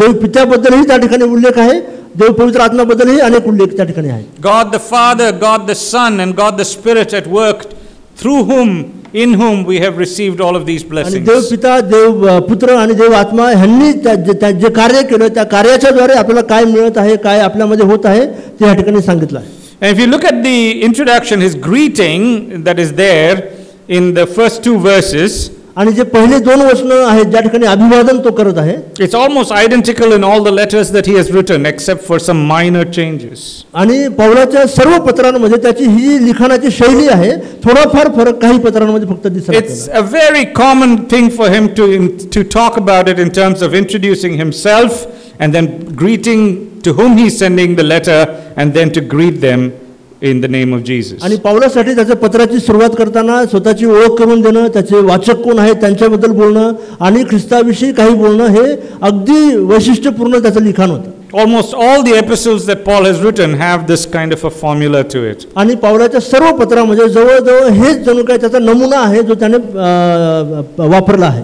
देव पित्याबद्दलही त्या ठिकाणी उल्लेख आहे, देव पवित्र आत्म्याबद्दलही अनेक उल्लेख त्या ठिकाणी आहे. God the Father, God the Son and God the Spirit at work, through whom, in whom we have received all of these blessings. देव पिता, देव पुत्र आणि देव आत्मा ह्यांनी जे कार्य केलं त्या कार्याच्या द्वारे आपल्याला काय मिळत आहे, काय आपल्यामध्ये होत आहे ते या ठिकाणी सांगितलं आहे. And if you look at the introduction, his greeting that is there in the first two verses, आणि जे पहिले दोन वचनं आहेत ज्या ठिकाणी अभिवादन तो करत आहे, it's almost identical in all the letters that he has written except for some minor changes. आणि पौलाच्या सर्व पत्रांमध्ये त्याची ही लिखाणाची शैली आहे, थोडाफार फरक काही पत्रांमध्ये फक्त दिसत. It's a very common thing for him to talk about it in terms of introducing himself and then greeting to whom he's sending the letter and then to greet them in the name of Jesus. आणि पौलासाठी त्याच्या पत्राची सुरुवात करताना स्वतःची ओळख करून देणं, त्याचे वाचक कोण आहेत त्यांच्याबद्दल बोलणं आणि ख्रिस्ताविषयी काही बोलणं हे अगदी वैशिष्ट्यपूर्ण त्याचं लिखाण होतं. Almost all the epistles that Paul has written have this kind of a formula to it. आणि पौलाच्या सर्व पत्रामध्ये जवळजवळ हेच जणू काय त्याचा नमुना आहे जो त्याने वापरला आहे.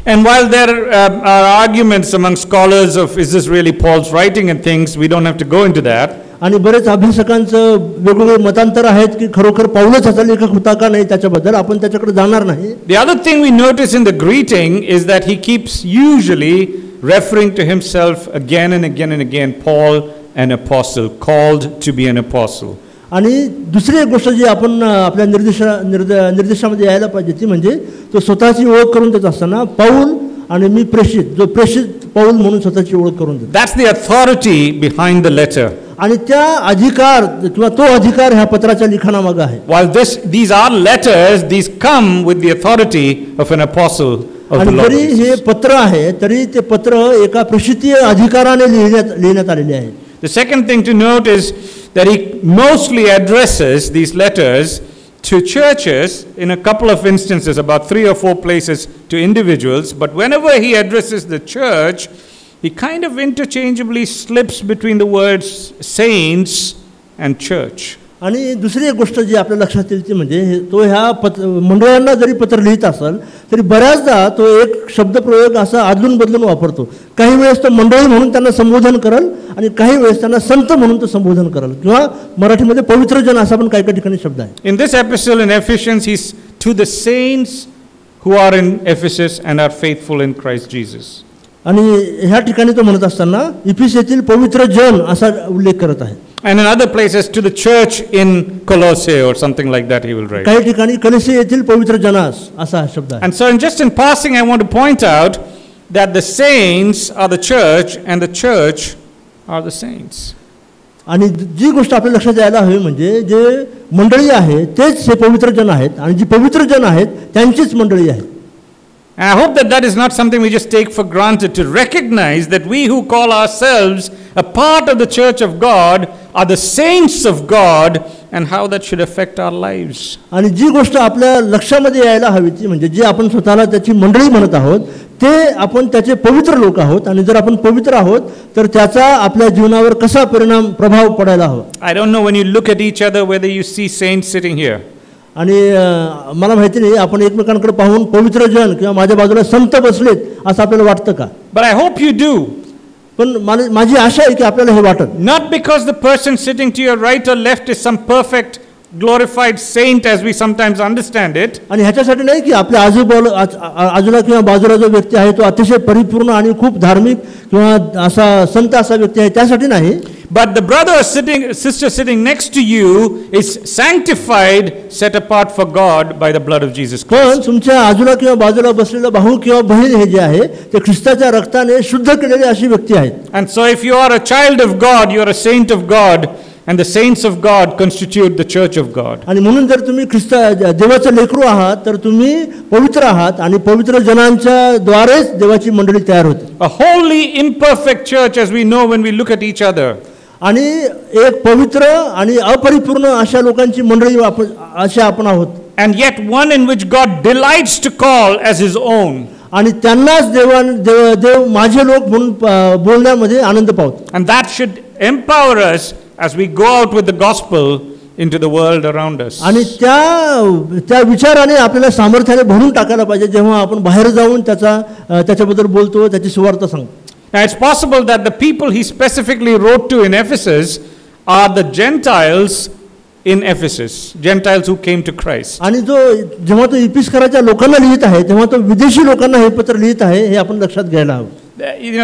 And while there are arguments among scholars of is this really Paul's writing and things, we don't have to go into that. आणि बरेच अभ्यासकांचं वेगवेगळे मतांतर आहेत की खरोखर पौलच ह्याचा लेखक होता का नाही त्याच्याबद्दल आपण त्याच्याकडे जाणार नाही. The other thing we notice in the greeting is that he keeps usually referring to himself again and again and again, Paul, an apostle, called to be an apostle. आणि दुसरी एक गोष्ट जी आपण आपल्या निर्देशामध्ये यायला पाहिजे ती म्हणजे तो स्वतःची ओळख करून देत असताना पौल आणि मी प्रेषित पौल म्हणून स्वतःची ओळख करून देतो. That's the authority behind the letter. आणि त्या अधिकार किंवा तो अधिकार ह्या पत्राच्या लिखाणामागे आहे. While these are letters, these come with the authority of an apostle of the Lord. आणि जरी हे पत्र आहे तरी ते पत्र एका प्रशितीय अधिकाराने लिहिण्यात आलेले आहे. The second thing to note is that he mostly addresses these letters to churches in a couple of instances, about 3 or 4 places to individuals, but whenever he addresses the church, he kind of interchangeably slips between the words saints and church. आणि दुसरी एक गोष्ट जी आपल्या लक्षात येईल ती म्हणजे तो ह्या मंडळांना जरी पत्र लिहित असेल तरी बऱ्याचदा तो एक शब्दप्रयोग असा आदलून बदलून वापरतो. काही वेळेस तो मंडळी म्हणून त्यांना संबोधन करेल आणि काही वेळेस त्यांना संत म्हणून तो संबोधन करेल किंवा मराठीमध्ये पवित्र जन असा पण काही ठिकाणी शब्द आहे. In this epistle in Ephesians, he's to the saints who are in Ephesus and are faithful in Christ Jesus. आणि ह्या ठिकाणी तो म्हणत असताना इफिसेतील पवित्र जन असा उल्लेख करत आहे. And in other places to the church in Colossae or something like that he will write. काही ठिकाणी कलोसे येथील पवित्र जनास असा शब्द आहे. And so just in passing I want to point out that the saints are the church and the church are the saints. आणि जी गोष्ट आपल्या लक्षात यायला हवी म्हणजे जे मंडळी आहे तेच हे पवित्र जन आहेत आणि जी पवित्र जन आहेत त्यांचीच मंडळी आहे. And I hope that is not something we just take for granted, to recognize that we who call ourselves a part of the church of God are the saints of God and how that should affect our lives. आणि जी गोष्ट आपल्या लक्षामध्ये यायला हवी ती म्हणजे जे आपण स्वतःला त्याची मंडळी म्हणत आहोत ते आपण त्याचे पवित्र लोक आहोत आणि जर आपण पवित्र आहोत तर त्याचा आपल्या जीवनावर कसा प्रभाव पडायला हवा. I don't know when you look at each other whether you see saints sitting here. आणि मला माहिती नाही आपण एकमेकांकडे पाहून पवित्र जन किंवा माझ्या बाजूला संत बसलेत असं आपल्याला वाटतं का. But I hope you do. पण माझी आशा आहे की आपल्याला हे वाटत. Not because the person sitting to your right or left is some perfect glorified saint as we sometimes understand it. आणि ह्याच्यासाठी नाही की आपल्या आजूला किंवा बाजूला जो व्यक्ती आहे तो अतिशय परिपूर्ण आणि खूप धार्मिक किंवा असा संत असा व्यक्ती आहे त्यासाठी नाही. But the brother or sister sitting next to you is sanctified, set apart for God by the blood of Jesus Christ. पण तुमच्या आजूला किंवा बाजूला बसलेला भाऊ किंवा बहीण हे जे आहे ते ख्रिस्ताच्या रक्ताने शुद्ध केलेले अशी व्यक्ती आहेत. And so if you are a child of God, you are a saint of God, and the saints of God constitute the church of God. आणि म्हणून जर तुम्ही देवाचे लेकरू आहात तर तुम्ही पवित्र आहात आणि पवित्र जनांच्या द्वारेच देवाची मंडळी तयार होते. A holy imperfect church as we know when we look at each other. आणि एक पवित्र आणि अपरिपूर्ण अशा लोकांची मंडळी अशा आपण आहोत. And yet one in which God delights to call as his own. आणि त्यांनाच देव माझे लोक म्हणून बोलण्यामध्ये आनंद पावतो. And that should empower us as we go out with the gospel into the world around us. आणि त्या विचाराने आपल्याला सामर्थ्याने भरून टाकायला पाहिजे जेव्हा आपण बाहेर जाऊन त्याच्याबद्दल बोलतो, त्याची सुवार्ता सांगतो. Now it's possible that the people he specifically wrote to in Ephesus are the Gentiles in Ephesus, Gentiles who came to Christ. आणि जेव्हा तो इफिसकराच्या लोकांना लिहित आहे तेव्हा तो विदेशी लोकांना हे पत्र लिहित आहे हे आपण लक्षात घ्यायला हवं.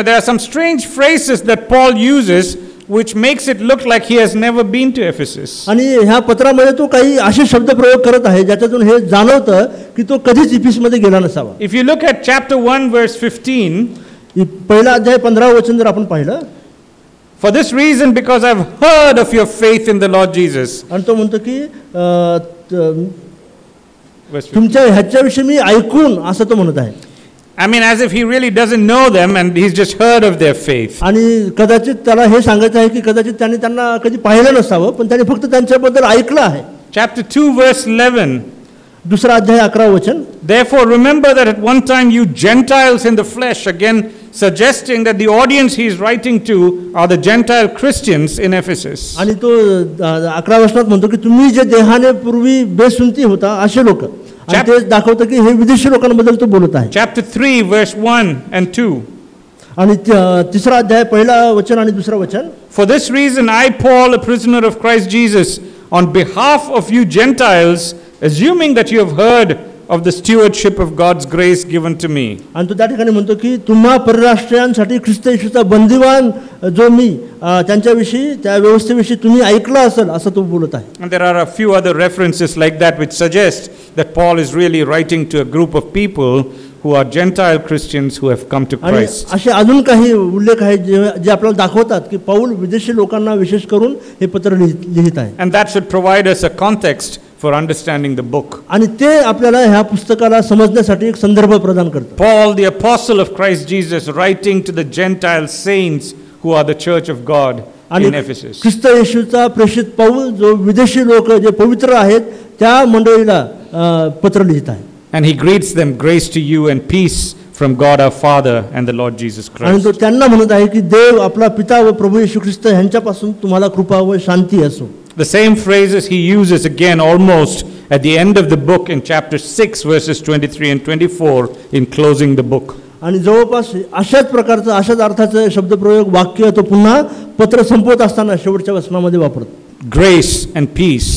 There are some strange phrases that Paul uses which makes it look like he has never been to Ephesus. आणि ह्या पत्रामध्ये तो काही असे शब्द प्रयोग करत आहे ज्याच्यातून हे जाणवतं की तो कधीच इफिसमध्ये गेला नसावा. If you look at chapter 1 verse 15, पहिला अध्याय 15 वचन जर आपण पाहिलं, for this reason because I've heard of your faith in the Lord Jesus. आणि तो म्हणतो की तुमच्या ह्याच्याविषयी मी ऐकून, असं तो म्हणत आहे. I mean, as if he really doesn't know them and he's just heard of their faith. आणि कदाचित त्याला हे सांगायचं आहे की कदाचित त्यांना कधी पाहिलं नसावं, पण त्याने फक्त त्यांच्याबद्दल ऐकलं आहे. Chapter 2 verse 11. दुसरा अध्याय 11 वचन. Therefore remember that at one time you Gentiles in the flesh, again suggesting that the audience he is writing to are the Gentile Christians in Ephesus. आणि तो 11 वचनात म्हणतो की तुम्ही जे देहाने पूर्वी बेसुंती होता असे लोक, आणि ते दाखवतं की हे विदेशी लोकांबद्दल तो बोलत आहे. Chapter 3 verse 1 and 2. आणि तिसरा अध्याय पहिला वचन आणि दुसरा वचन. For this reason I Paul, a prisoner of Christ Jesus, on behalf of you Gentiles, assuming that you have heard of the stewardship of God's grace given to me. आणि तो त्या ठिकाणी म्हणतो की तुम्हा परराष्ट्रीयांसाठी ख्रिस्त येशूचा बंदिवान जो मी, त्यांच्याविषयी त्या व्यवस्थेविषयी तुम्ही ऐकलं असेल असं तो बोलत आहे. And there are a few other references like that which suggest that Paul is really writing to a group of people who are Gentile Christians who have come to Christ. असे अजून काही उल्लेख आहेत जे आपल्याला दाखवतात की पौल विदेशी लोकांना विशेष करून हे पत्र लिहित आहे. And that should provide us a context for understanding the book. आणि ते आपल्याला ह्या पुस्तकाला समजण्यासाठी एक संदर्भ प्रदान करतं. Paul, the apostle of Christ Jesus, writing to the Gentile saints who are the church of God in Ephesus. ख्रिस्त येशूचा प्रेषित पौल जो विदेशी लोक जे पवित्र आहेत त्या मंडळीला पत्र लिहित आहे. And he greets them, grace to you and peace from God our Father and the Lord Jesus Christ. आणि तो त्यांना म्हणत आहे की देव आपला पिता व प्रभू येशू ख्रिस्त यांच्यापासून तुम्हाला कृपा व शांती असो. The same phrases he uses again almost at the end of the book in chapter 6 verses 23 and 24 in closing the book. आणि जवळपास अशाच प्रकारचं अशाच अर्थाचं शब्दप्रयोग वाक्य तो पुन्हा पत्र संपवत असताना शेवटच्या वचनामध्ये वापरतो. Grace and peace.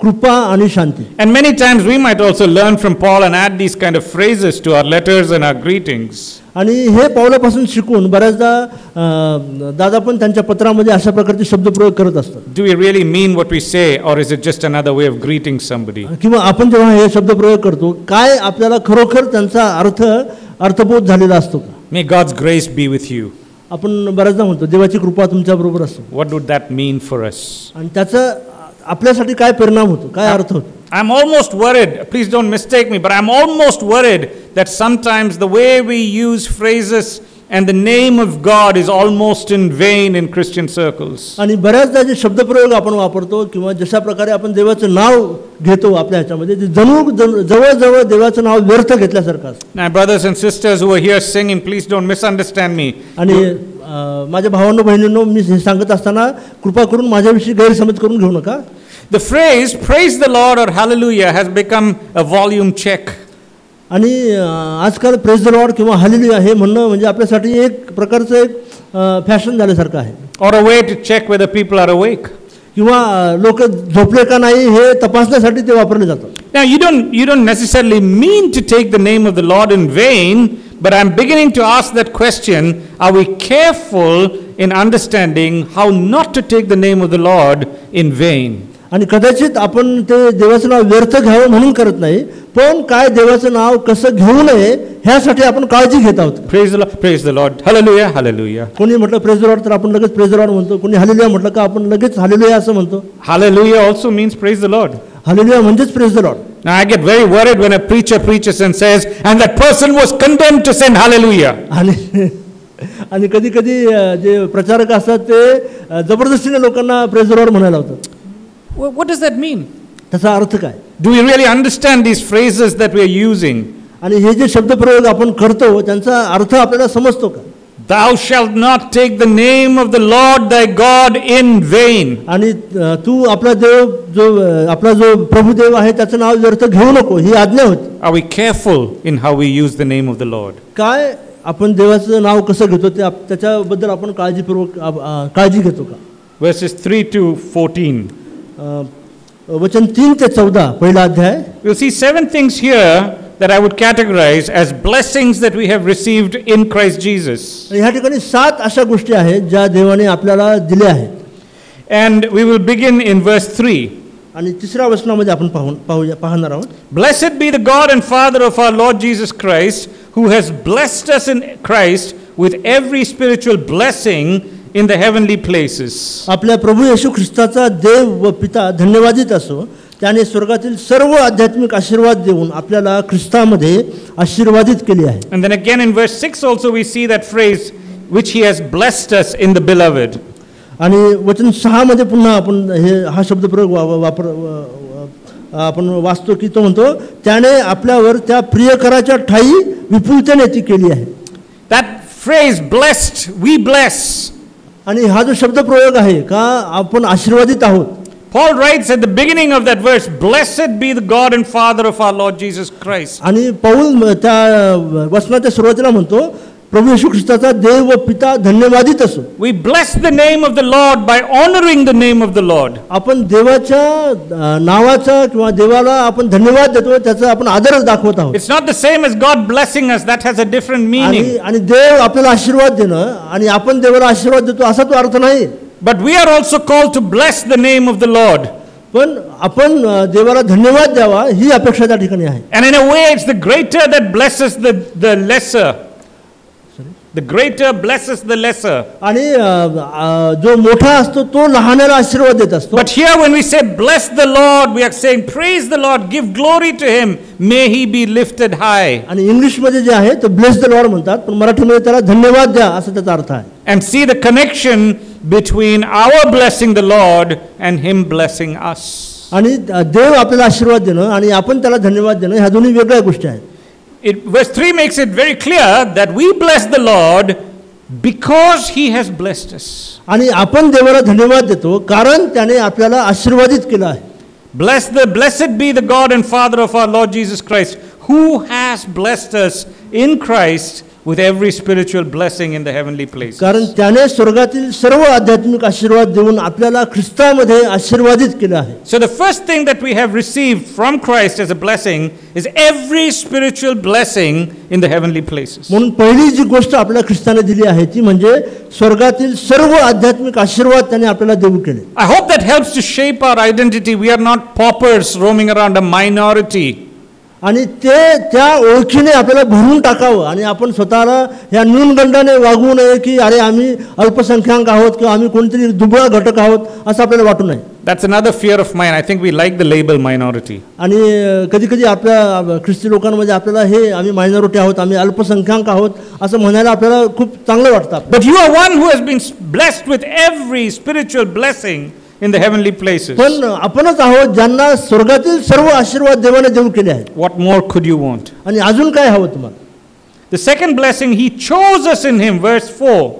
कृपा आणि शांती. And many times we might also learn from Paul and add these kind of phrases to our letters and our greetings. आणि हे पौलापासून शिकून बऱ्याचदा दादा पण त्यांच्या पत्रामध्ये अशा प्रकारचे शब्दप्रयोग करत असतात. Do we really mean what we say or is it just another way of greeting somebody? किंवा आपण जेव्हा हे शब्दप्रयोग करतो काय आपल्याला खरोखर त्यांचा अर्थबोध झालेला असतो का? May God's grace be with you. आपण बऱ्याचदा म्हणतो देवाची कृपा तुमच्या बरोबर असो. What would that mean for us? आणि त्याचा आपल्यासाठी काय परिणाम होतो, काय अर्थ होतो? I'm almost worried, please don't mistake me, but I'm almost worried that sometimes the way we use phrases and the name of God is almost in vain in Christian circles. आणि बऱ्याचदा जे शब्दप्रयोग आपण वापरतो किंवा जशा प्रकारे आपण देवाचं नाव घेतो आपल्या ह्याच्यामध्ये जवळ देवाचं नाव व्यर्थ घेतल्यासारखं असतं. Now brothers and sisters who are here singing, please don't misunderstand me. आणि माझ्या भावांनो बहिणींनो मी हे सांगत असताना कृपा करून माझ्याविषयी गैरसमज करून घेऊ नका. The phrase praise the Lord or hallelujah has become a volume check. आणि आजकाल प्रेज द लॉर्ड किंवा हालेलुया हे म्हणणं म्हणजे आपल्यासाठी एक प्रकारचं एक फॅशन झाल्यासारखं आहे. Or a way to check whether people are awake. किंवा लोक झोपले का नाही हे तपासण्यासाठी ते वापरले जातात. Now you don't necessarily mean to take the name of the Lord in vain, but I'm beginning to ask that question, are we careful in understanding how not to take the name of the Lord in vain? आणि कदाचित आपण ते देवाचं नाव व्यर्थ घ्यावं म्हणून करत नाही, पण काय देवाचं नाव कसं घेऊ नये ह्यासाठी आपण काळजी घेत आहोत. Praise the Lord, hallelujah, hallelujah. कोणी म्हटलं प्रेज द लॉर्ड तर आपण लगेच प्रेज द लॉर्ड म्हणतो, कोणी हालेलुया म्हटलं का आपण लगेच हालेलुया असं म्हणतो. Hallelujah also means praise the Lord. Hallelujah म्हणजेच praise the Lord. Now I get very worried when a preacher preaches and says, and that person was condemned to sing hallelujah. आणि कधी कधी जे प्रचारक असतात ते जबरदस्तीने लोकांना प्रेज द लॉर्ड म्हणायला होतात. What does that mean? त्याचा अर्थ काय? Do we really understand these phrases that we are using? आणि हे जे शब्दप्रयोग आपण करतो त्यांचा अर्थ आपल्याला समजतो का? Thou shalt not take the name of the Lord thy God in vain. आणि तू आपला देव आपला जो प्रभुदेव आहे त्याचं नाव व्यर्थ घेऊ नको, ही आज्ञा होती. Are we careful in how we use the name of the Lord? काय आपण देवाचं नाव कसं घेतो ते त्याच्याबद्दल आपण काळजी घेतो का? Verses 3 to 14. वचन 3 ते 14 पहिला अध्याय. We'll see 7 things here that I would categorize as blessings that we have received in Christ Jesus. ह्या ठिकाणी 7 अशा गोष्टी आहेत ज्या देवाने आपल्याला दिल्या आहेत. And we will begin in verse 3. आणि तिसऱ्या वचनामध्ये आपण पाहणार आहोत. Blessed be the God and Father of our Lord Jesus Christ, who has blessed us in Christ with every spiritual blessing in the heavenly places. आपल्या प्रभू येशू ख्रिस्ताचा देव व पिता धन्यवादित असो, त्याने स्वर्गातील सर्व आध्यात्मिक आशीर्वाद देऊन आपल्याला ख्रिस्तामध्ये आशीर्वादित केले आहे. And then again in verse 6 also we see that phrase, which he has blessed us in the beloved. आणि वचन 6 मध्ये पुन्हा आपण हा शब्दप्रयोग आपण वाचतो की तो म्हणतो त्याने आपल्यावर त्या प्रियकराच्या ठाई विपुलतेने ती केली आहे. That phrase blessed, we bless. आणि हा जो शब्दप्रयोग आहे का आपण आशीर्वादित आहोत. Paul writes at the beginning of that verse, blessed be the God and Father of our Lord Jesus Christ. आणि पौल त्या वचनाच्या सुरुवातीला म्हणतो प्रभू येशू ख्रिस्ताचा देव व पिता धन्यवादित असो. We bless the name of the Lord by honoring the name of the Lord. आपण देवाच्या नावाचा किंवा देवाला आपण धन्यवाद देतो, त्याचा आपण आदर दाखवत आहोत. It's not the same as God blessing us, that has a different meaning. आणि देव आपल्याला आशीर्वाद देणं आणि आपण देवाला आशीर्वाद देतो असा तो अर्थ नाही. But we are also called to bless the name of the Lord. पण आपण देवाला धन्यवाद द्यावा ही अपेक्षा त्या ठिकाणी आहे. And in a way it's the greater that blesses the lesser. The greater blesses the lesser. आणि जो मोठा असतो तो लहानाला आशीर्वाद देत असतो. But here when we say bless the Lord, we are saying praise the Lord, give glory to him, may he be lifted high. आणि English मध्ये जे आहे ते ब्लेस द लॉर्ड म्हणतात, पण मराठीमध्ये त्याला धन्यवाद द्या असा त्याचा अर्थ आहे. And see the connection between our blessing the Lord and him blessing us. आणि देव आपल्याला आशीर्वाद देणं आणि आपण त्याला धन्यवाद देणं ह्या दोन्ही वेगळ्या गोष्टी आहेत. Verse 3 makes it very clear that we bless the Lord because he has blessed us. आणि आपण देवाला धन्यवाद देतो कारण त्याने आपल्याला आशीर्वादित केलं आहे. Blessed be the God and Father of our Lord Jesus Christ, who has blessed us in Christ with every spiritual blessing in the heavenly places. कारण त्याने स्वर्गातील सर्व आध्यात्मिक आशीर्वाद देऊन आपल्याला ख्रिस्तामध्ये आशीर्वादित केलं आहे. So the first thing that we have received from Christ as a blessing is every spiritual blessing in the heavenly places. म्हणून पहिली जी गोष्ट आपल्याला ख्रिस्ताने दिली आहे ती म्हणजे स्वर्गातील सर्व आध्यात्मिक आशीर्वाद त्याने आपल्याला देऊ केले. I hope that helps to shape our identity. We are not paupers roaming around, a minority. आणि त्या ओळखीने आपल्याला भरून टाकावं आणि आपण स्वतःला या न्यूनगंडाने वागवू नये की अरे आम्ही अल्पसंख्याक आहोत किंवा आम्ही कोणतरी दुबळा घटक आहोत असं आपल्याला वाटू नये. That's another fear of mine. I think we like the label minority. आणि कधी आपल्या ख्रिस्ती लोकांमध्ये आपल्याला हे आम्ही मायनॉरिटी आहोत, आम्ही अल्पसंख्याक आहोत असं म्हणायला आपल्याला खूप चांगलं वाटतं. But you are one who has been blessed with every spiritual blessing in the heavenly places. पण आपणच आहोत ज्यांना स्वर्गातील सर्व आशीर्वाद देवाने देऊ केले आहेत. What more could you want? आणि अजून काय हवं तुम्हाला? The second blessing, he chose us in him, verse 4.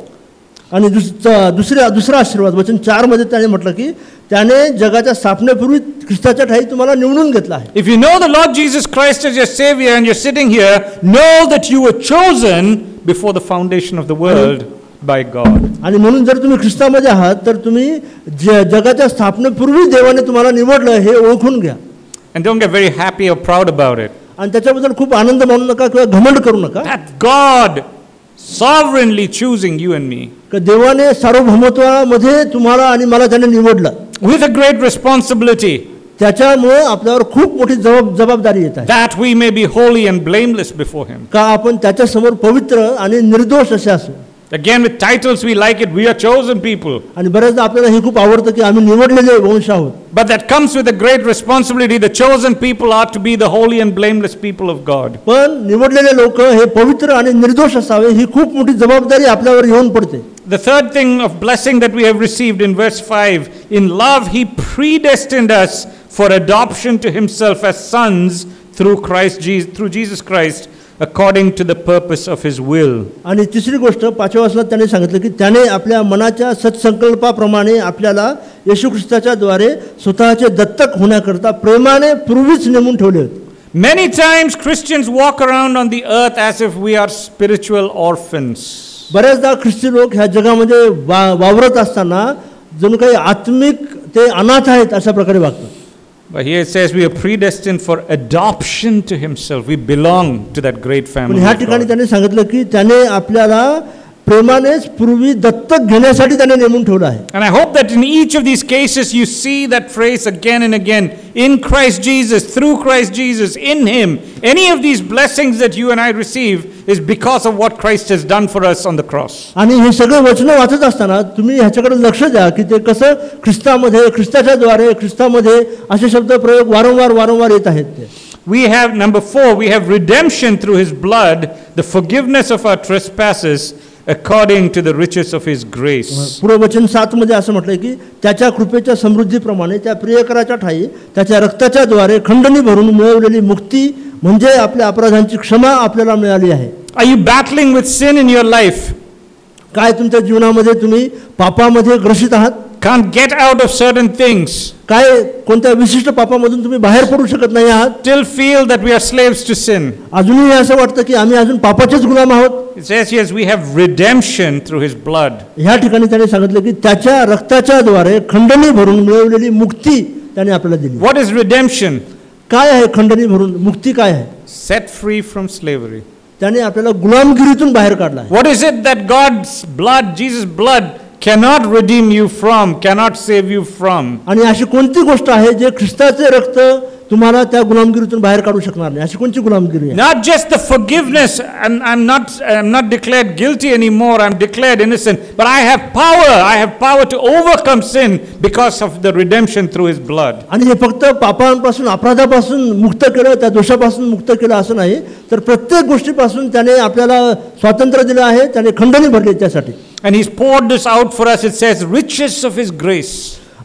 आणि दुसरा आशीर्वाद वचन 4 मध्ये त्याने म्हटलं की त्याने जगाच्या स्थापनेपूर्वी ख्रिस्ताच्या ठाई तुम्हाला निवडून घेतला आहे. If you know the Lord Jesus Christ as your savior and you're sitting here, know that you were chosen before the foundation of the world by God. आणि म्हणून जर तुम्ही ख्रिस्तामध्ये आहात तर तुम्ही जगाच्या स्थापनेपूर्वी देवाने तुम्हाला निवडलं हे ओळखून घ्या. And don't get very happy or proud about it. आणि त्याच्याबद्दल खूप आनंद मानू नका किंवा घमंड करू नका. That God sovereignly choosing you and me. देवाने सार्वभौमत्वामध्ये तुम्हाला आणि मला त्याने निवडलं. With a great responsibility. त्याच्यामुळे आपल्यावर खूप मोठी जबाबदारी येत आहे. That we may be holy and blameless before him. का आपण त्याच्या समोर पवित्र आणि निर्दोष असे असू. Again with titles we like it, we are chosen people. आणि बरेचदा आपल्याला हे खूप आवडतं की आम्ही निवडलेले वंश आहोत. But that comes with a great responsibility. The chosen people are to be the holy and blameless people of God. पण निवडलेले लोक हे पवित्र आणि निर्दोष असावे ही खूप मोठी जबाबदारी आपल्यावर येऊन पडते. The third thing of blessing that we have received in verse 5, in love he predestined us for adoption to himself as sons through Jesus Christ according to the purpose of his will. आणि तिसरी गोष्ट 5व्या वचनात त्याने सांगितलं की त्याने आपल्या मनाच्या सत्संकल्पाप्रमाणे आपल्याला येशू ख्रिस्ताच्या द्वारे स्वतःचे दत्तक होण्याकरता प्रेमाने पूर्वीच नेमून ठेवले होते. Many times Christians walk around on the earth as if we are spiritual orphans. बऱ्याचदा ख्रिस्ती लोक ह्या जगामध्ये वावरत असताना जणू काही आत्मिक ते अनाथ आहेत अशा प्रकारे वागतात. But here it says we are predestined for adoption to himself. We belong to that great family. पण ह्या ठिकाणी त्याने सांगितलं की त्याने आपल्याला प्रेमानेच पूर्वी दत्तक घेण्यासाठी त्याने नेमून ठेवलं आहे. And I hope that in each of these cases you see that phrase again and again, in Christ Jesus, through Christ Jesus, in him. Any of these blessings that you and I receive is because of what Christ has done for us on the cross. आणि हे सगळे वचन वाचत असताना तुम्ही ह्याच्याकडे लक्ष द्या की ते कसं ख्रिस्तामध्ये, ख्रिस्ताच्या द्वारे, ख्रिस्तामध्ये असे शब्द प्रयोग वारंवार येत आहेत ते. We have, number 4, we have redemption through his blood, the forgiveness of our trespasses according to the riches of his grace. पूर्ववचन 7 मध्ये असं म्हटलंय की त्याच्या कृपेच्या समृद्धीप्रमाणे त्या प्रियकराच्या ठायी त्याच्या रक्ताच्या द्वारे खंडणी भरून मिळवलेली मुक्ती म्हणजे आपल्या अपराधांची क्षमा आपल्याला मिळाली आहे. Are you battling with sin in your life? काय तुमच्या जीवनामध्ये तुम्ही पापामध्ये ग्रसित आहात? Can't get out of certain things. काय कोणत्या विशिष्ट पापामधून तुम्ही बाहेर पडू शकत नाही आहात? Still feel that we are slaves to sin. अजूनही असं वाटतं की आम्ही अजून पापाचेच गुलाम आहोत. It says yes, we have redemption through his blood. ह्या ठिकाणी त्याने सांगितलं की त्याच्या रक्ताच्या द्वारे खंडणी भरून मिळवलेली मुक्ती त्याने आपल्याला दिली. What is redemption? काय आहे खंडणी भरून मुक्ती? काय आहे? Set free from slavery. त्याने आपल्याला गुलामगिरीतून बाहेर काढला आहे. What is it that God's blood, Jesus' blood, cannot redeem you from, cannot save you from? आणि अशी कोणती गोष्ट आहे जे ख्रिस्ताचे रक्त तुम्हाला त्या गुलामगिरीतून बाहेर काढू शकणार नाही? अशी कोणती गुलामगिरी आहे? Not just the forgiveness, and I'm not declared guilty anymore, I'm declared innocent, but I have power to overcome sin because of the redemption through his blood. आणि हे फक्त पापांपासून, अपराधापासून मुक्त केलं, त्या दोषापासून मुक्त केलं असं नाही, तर प्रत्येक गोष्टीपासून त्याने आपल्याला स्वातंत्र्य दिलं आहे, त्याने खंडणी भरली त्यासाठी. And he's poured this out for us. It says riches of his grace.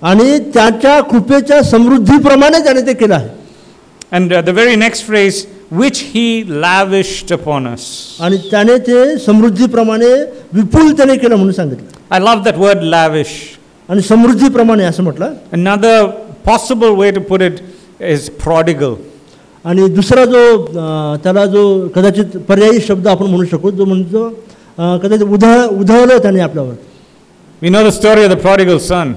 आणि त्याच्या कृपेच्या समृद्धीप्रमाणे त्याने ते केलं आहे. And the very next phrase, which he lavished upon us. आणि त्याने ते समृद्धीप्रमाणे विपुल त्याने केलं म्हणून सांगितलं. I love that word lavish. आणि समृद्धीप्रमाणे असं म्हटलं. Another possible way to put it is prodigal. आणि दुसरा जो त्याला जो कदाचित पर्यायी शब्द आपण म्हणू शकतो, जो म्हणतो कदाचित उधळलं त्याने आपल्यावर. We know the story of the prodigal son.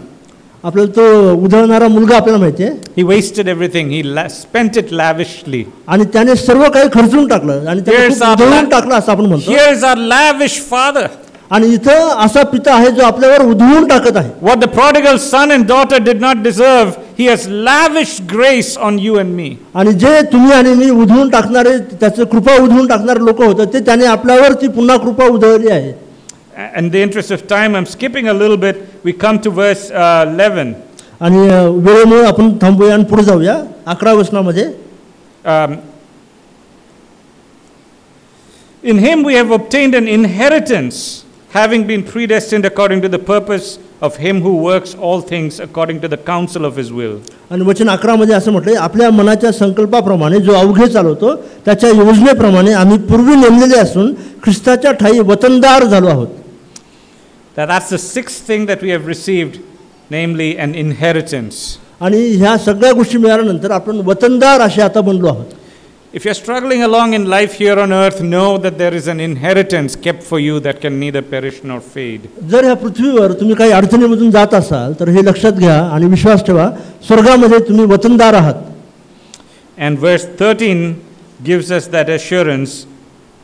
आपल्याला तो उधळणारा मुलगा आपल्याला माहिती आहे. He wasted everything. He spent it lavishly. आणि त्याने सर्व काही खर्चून टाकलं आणि त्याने उधळून टाकलं असं आपण म्हणतो. Here is our lavish father. आणि इथं असा पिता आहे जो आपल्यावर उधळून टाकत आहे. What the prodigal son and daughter did not deserve, he has lavished grace on you and me. आणि जे तुम्ही आणि मी उधळून टाकणारे, त्याचं कृपा उधळून टाकणारे लोक होते, ते त्याने आपल्यावर ती पुन्हा कृपा उधळली आहे. In the interest of time, I'm skipping a little bit. We come to verse 11. आणि वेळेमुळे आपण थांबूया आणि पुढे जाऊया 11व्या वचनामध्ये. In him we have obtained an inheritance, having been predestined according to the purpose of him who works all things according to the counsel of his will. आणि वचन 11 मध्ये असं म्हटलंय, आपल्या मनाच्या संकल्पाप्रमाणे जो अवघे चालवतो त्याच्या योजनेप्रमाणे आम्ही पूर्वी नेमलेले असून ख्रिस्ताच्या ठायी वतनदार झालो आहोत. That's the sixth thing that we have received, namely an inheritance. आणि ह्या सगळ्या गोष्टी मिळाल्यानंतर आपण वतनदार असे आता बनलो आहोत. If you're struggling along in life here on earth, know that there is an inheritance kept for you that can neither perish nor fade. जर ह्या पृथ्वीवर तुम्ही काही अडचणीमधून जात असाल तर हे लक्षात घ्या आणि विश्वास ठेवा, स्वर्गामध्ये तुम्ही वतनदार आहात. And verse 13 gives us that assurance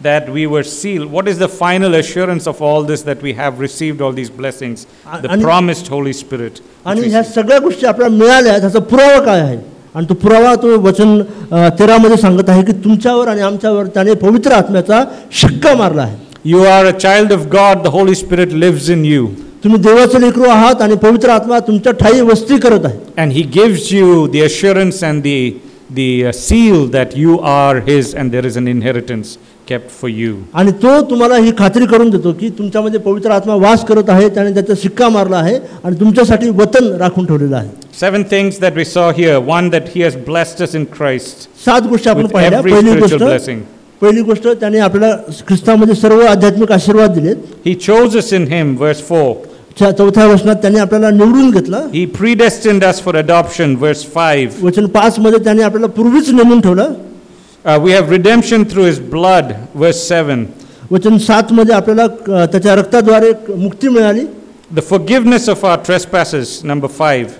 that we were sealed. What is the final assurance of all this, that we have received all these blessings? The promised Holy Spirit. आणि ह्या सगळ्या गोष्टी आपल्याला मिळाल्या, त्याचा पुरावा काय आहे? आणि तो पुरावा तो वचन 13 मध्ये सांगत आहे की तुमच्यावर आणि आमच्यावर त्याने पवित्र आत्म्याचा शिक्का मारला आहे. You are a child of God. The Holy Spirit lives in you. तुम्ही देवाचे लेकरू आहात आणि पवित्र आत्मा तुमच्या ठायी वस्ती करत आहे. And he gives you the assurance and the seal that you are his and there is an inheritance kept for you. आणि तो तुम्हाला ही खात्री करून देतो की तुमच्यामध्ये पवित्र आत्मा वास करत आहे, त्याने त्याचा शिक्का मारला आहे आणि तुमच्यासाठी वतन राखून ठेवलेलं आहे. 7 things that we saw here. One, that he has blessed us in Christ 7 गोष्टी आपण with पाहिल्या. every spiritual blessing. पहिली गोष्ट त्याने आपल्याला ख्रिस्तामध्ये सर्व आध्यात्मिक आशीर्वाद दिलेत. He chose us in him, verse 4. 4थ्या वचनात त्याने आपल्याला निवडून घेतलं. He predestined us for adoption, verse 5. वचन 5 मध्ये त्याने आपल्याला पूर्वीच नेमून ठेवलं. We have redemption through his blood, verse 7. वचन 7 मध्ये आपल्याला त्याच्या रक्ताद्वारे मुक्ती मिळाली. The forgiveness of our trespasses, number 5.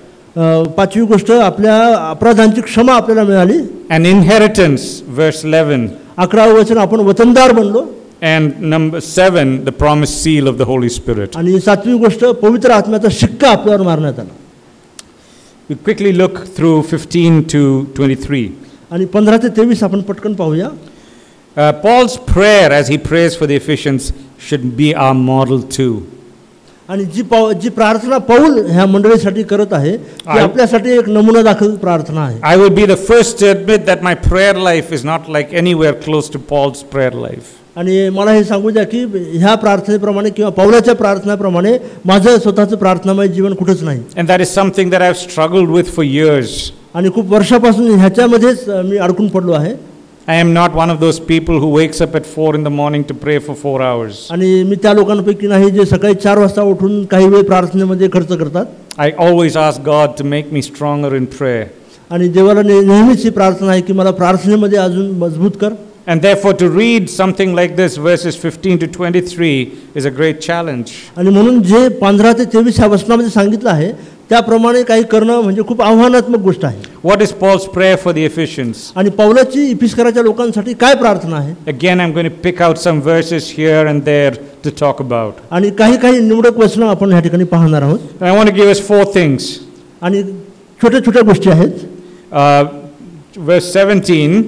5वी गोष्ट आपल्या अपराधांची क्षमा आपल्याला मिळाली. An inheritance, verse 11. 11वे वचन आपण वतनदार बनलो. And number 7, the promised seal of the Holy Spirit. आणि 7वी गोष्ट पवित्र आत्म्याचा शिक्का आपल्यावर मारण्यात आला. We quickly look through 15 to 23. आणि 15 ते 23 आपण पटकन पाहूया. Paul's prayer as he prays for the Ephesians should be our model too. आणि जी प्रार्थना पौल ह्या मंडळीसाठी करत आहे ती आपल्यासाठी एक नमुना दाखल प्रार्थना आहे. I would be the first to admit that my prayer life is not like anywhere close to Paul's prayer life. आणि मला हे सांगू द्या की ह्या प्रार्थनेप्रमाणे किंवा पौलाच्या प्रार्थनेप्रमाणे माझं स्वतःचं प्रार्थनामय जीवन कुठेच नाही. And that is something that I've struggled with for years. आणि खूप वर्षापासून ह्याच्यामध्येच मी अडकून पडलो आहे. I am not one of those people who wakes up at 4 in the morning to pray for 4 hours. आणि मी त्या लोकांपैकी नाही जे सकाळी 4 वाजता उठून काही वेळ प्रार्थनेमध्ये खर्च करतात. I always ask God to make me stronger in prayer. आणि देवाला नेहमीच ही प्रार्थना आहे की मला प्रार्थनेमध्ये अजून मजबूत कर. And therefore to read something like this, verses 15 to 23, is a great challenge. आणि म्हणून जे 15 ते 23 ह्या वचनामध्ये सांगितलं आहे त्याप्रमाणे काही करणं म्हणजे खूप आव्हानात्मक गोष्ट आहे. What is Paul's prayer for the Ephesians? आणि पौलाची इफिसकराच्या लोकांसाठी काय प्रार्थना आहे? Again, I'm going to pick out some verses here and there to talk about. आणि काही निवडक वचनं आपण ह्या ठिकाणी पाहणार आहोत. And I want to give us 4 things. आणि छोट्या गोष्टी आहेत. Verse 17.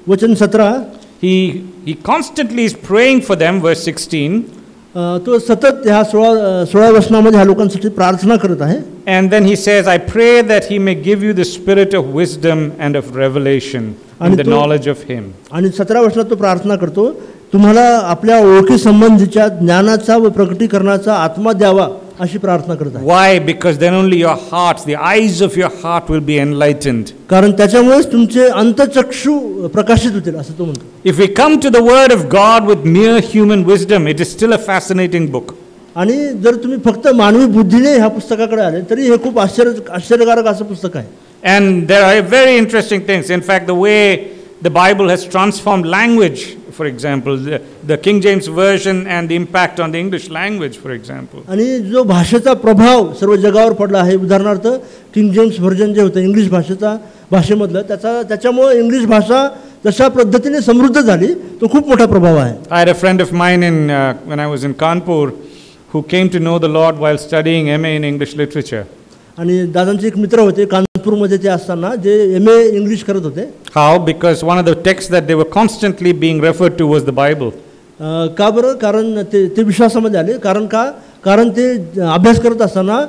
वचन 17. He constantly is praying for them, verse 16. तो सतत ह्या 16 वचनामध्ये ह्या लोकांसाठी प्रार्थना करत आहे. And then he says, I pray that he may give you the spirit of wisdom and of revelation and the knowledge of him. आणि 17 वचनात तो प्रार्थना करतो, तुम्हाला आपल्या ओळखी संबंधीच्या ज्ञानाचा व प्रकटीकरणाचा आत्मा द्यावा अशी प्रार्थना करत आहे. Why? Because then only your hearts, the eyes of your heart will be enlightened. कारण त्याच्यामुळेच तुमचे अंतःचक्षु प्रकाशित होतील असं तो म्हणतो. If we come to the word of God with mere human wisdom, it is still a fascinating book. आणि जर तुम्ही फक्त मानवी बुद्धीने ह्या पुस्तकाकडे आले तरी हे खूप आश्चर्यकारक असं पुस्तक आहे. And there are very interesting things. In fact, the way the Bible has transformed language, for example, the King James Version and the impact on the English language, for example. आणि जो भाषेचा प्रभाव सर्व जगावर पडला आहे, उदाहरणार्थ किंग जेम्स व्हर्जन जे होतं इंग्लिश भाषेमधलं त्याच्यामुळे इंग्लिश भाषा जशा पद्धतीने समृद्ध झाली तो खूप मोठा प्रभाव आहे. I had a friend of mine when I was in Kanpur who came to know the Lord while studying MA in English literature. आणि दादांचे एक मित्र होते कानपूरमध्ये ते असताना जे MA इंग्लिश करत होते. How? Because one of the texts that they were constantly being referred to was the Bible. का बरं? कारण ते विश्वासामध्ये आले. कारण ते अभ्यास करत असताना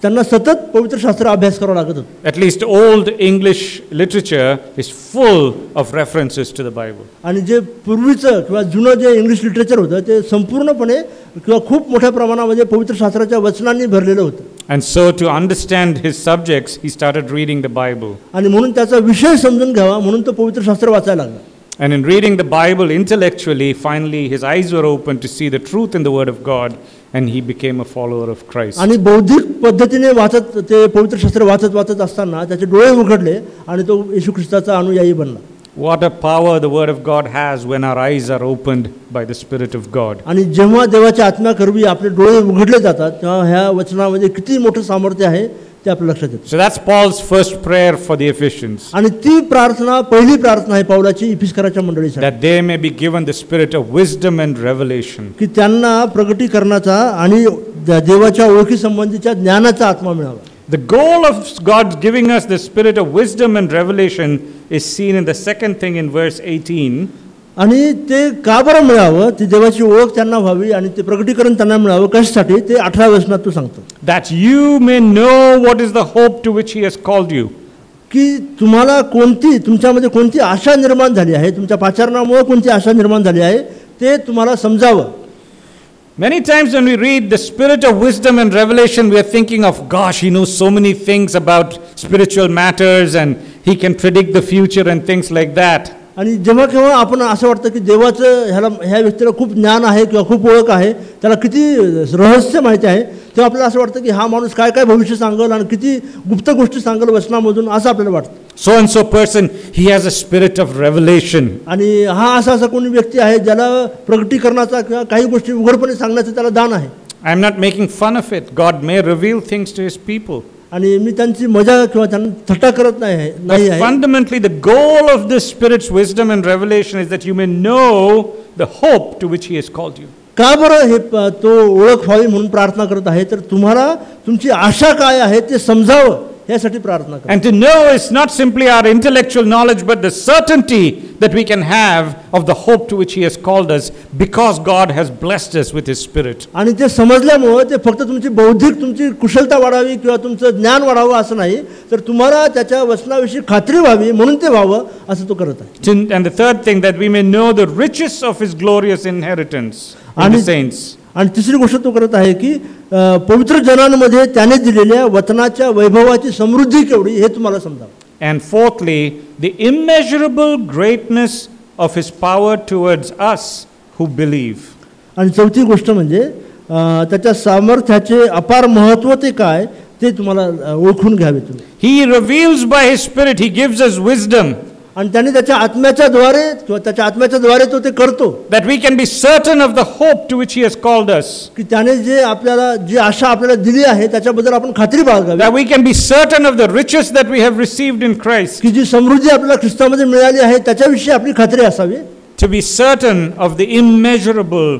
त्यांना सतत पवित्र शास्त्र अभ्यास करावा लागत होता. At least old English literature is full of references to the Bible. आणि जे पूर्वीचं किंवा जुनं जे इंग्लिश लिटरेचर होतं ते संपूर्णपणे किंवा खूप मोठ्या प्रमाणामध्ये पवित्र शास्त्राच्या वचनांनी भरलेलं होतं. And so to understand his subjects, he started reading the Bible. आणि म्हणून त्याचा विषय समजून घ्यावा म्हणून तो पवित्र शास्त्र वाचायला लागला. And in reading the Bible intellectually, finally his eyes were opened to see the truth in the Word of God, and he became a follower of Christ. आणि बौद्धिक पद्धतीने वाचत ते पवित्र शास्त्र वाचत असताना त्याचे डोळे उघडले आणि तो येशू ख्रिस्ताचा अनुयायी बनला. What a power the Word of God has when our eyes are opened by the Spirit of God. आणि जेव्हा देवाच्या आत्म्याकरवी आपले डोळे उघडले जातात तेव्हा ह्या वचनामध्ये किती मोठं सामर्थ्य आहे ते आपल्या लक्षात येतं. So that's Paul's first prayer for the Ephesians. आणि ती प्रार्थना पहिली प्रार्थना आहे पौलाची इफिसकराच्या मंडळीसाठी. That they may be given the spirit of wisdom and revelation. की त्यांना प्रकटीकरणाचा आणि देवाच्या ओळखी संबंधीच्या ज्ञानाचा आत्मा मिळावा. The goal of God giving us the spirit of wisdom and revelation is seen in the second thing in verse 18. आणि ते का बरं मिळावं, ती देवाची ओळख त्यांना व्हावी आणि ते प्रकटीकरण त्यांना मिळावं कशासाठी ते 18व्या वचनात तो सांगतो. That you may know what is the hope to which he has called you. की तुम्हाला कोणती तुमच्यामध्ये कोणती आशा निर्माण झाली आहे, तुमच्या पाचारणामुळे कोणती आशा निर्माण झाली आहे ते तुम्हाला समजावं. Many times when we read the spirit of wisdom and revelation, we are thinking of, gosh, he knows so many things about spiritual matters and he can predict the future and things like that. आणि जेव्हा केव्हा आपण असं वाटतं की देवाचं ह्या व्यक्तीला खूप ज्ञान आहे किंवा खूप ओळख आहे, त्याला किती रहस्य माहिती आहे, तेव्हा आपल्याला असं वाटतं की हा माणूस काय काय भविष्य सांगेल आणि किती गुप्त गोष्टी सांगेल वचनामधून, असं आपल्याला वाटतं. So and so person, he has a spirit of revelation. आणि हा असा कोणी व्यक्ती आहे ज्याला प्रगटीकरणाचा किंवा काही गोष्टी उघडपणे सांगण्याचं त्याला दान आहे. I am not making fun of it. God may reveal things to his people. आणि मी त्यांची मजा किंवा त्यांना थट्टा करत नाही आहे. Fundamentally, the goal of this Spirit's wisdom and revelation is that you may know the hope to which He has called you. का बरं हे तो ओळख व्हावी म्हणून प्रार्थना करत आहे, तर तुम्हाला तुमची आशा काय आहे ते समजावं यासाठी प्रार्थना करा. And to know is not simply our intellectual knowledge, but the certainty that we can have of the hope to which He has called us, because God has blessed us with His Spirit. आणि ते समजल्यामुळे ते फक्त तुमची बौद्धिक तुमची कुशलता वाढावी किंवा तुमचं ज्ञान वाढावं असं नाही, तर तुम्हाला त्याच्या वचनाविषयी खात्री व्हावी म्हणून ते व्हावं असं तो करत आहे. And the third thing, that we may know the riches of His glorious inheritance in the saints. आणि तिसरी गोष्ट तो करत आहे की पवित्र जनांमध्ये त्याने दिलेल्या वचनाच्या वैभवाची समृद्धी केवढी हे तुम्हाला समजावं. And fourthly, the immeasurable greatness of His power towards us who believe. आणि चौथी गोष्ट म्हणजे त्याच्या सामर्थ्याचे अपार महत्त्व ते काय ते तुम्हाला ओळखून घ्यावे तुम्ही. He reveals by His Spirit, He gives us wisdom. आणि त्याने त्याच्या आत्म्याच्या द्वारे किंवा त्याच्या आत्म्याच्या द्वारे तो ते करतो. That we can be certain of the hope to which He has called us. की त्याने जे आपल्याला जी आशा आपल्याला दिली आहे त्याच्याबद्दल आपण खात्री बाळगावी. That we can be certain of the riches that we have received in Christ. की जी समृद्धी आपल्याला ख्रिस्तामध्ये मिळाली आहे त्याच्याविषयी आपली खात्री असावी. To be certain of the immeasurable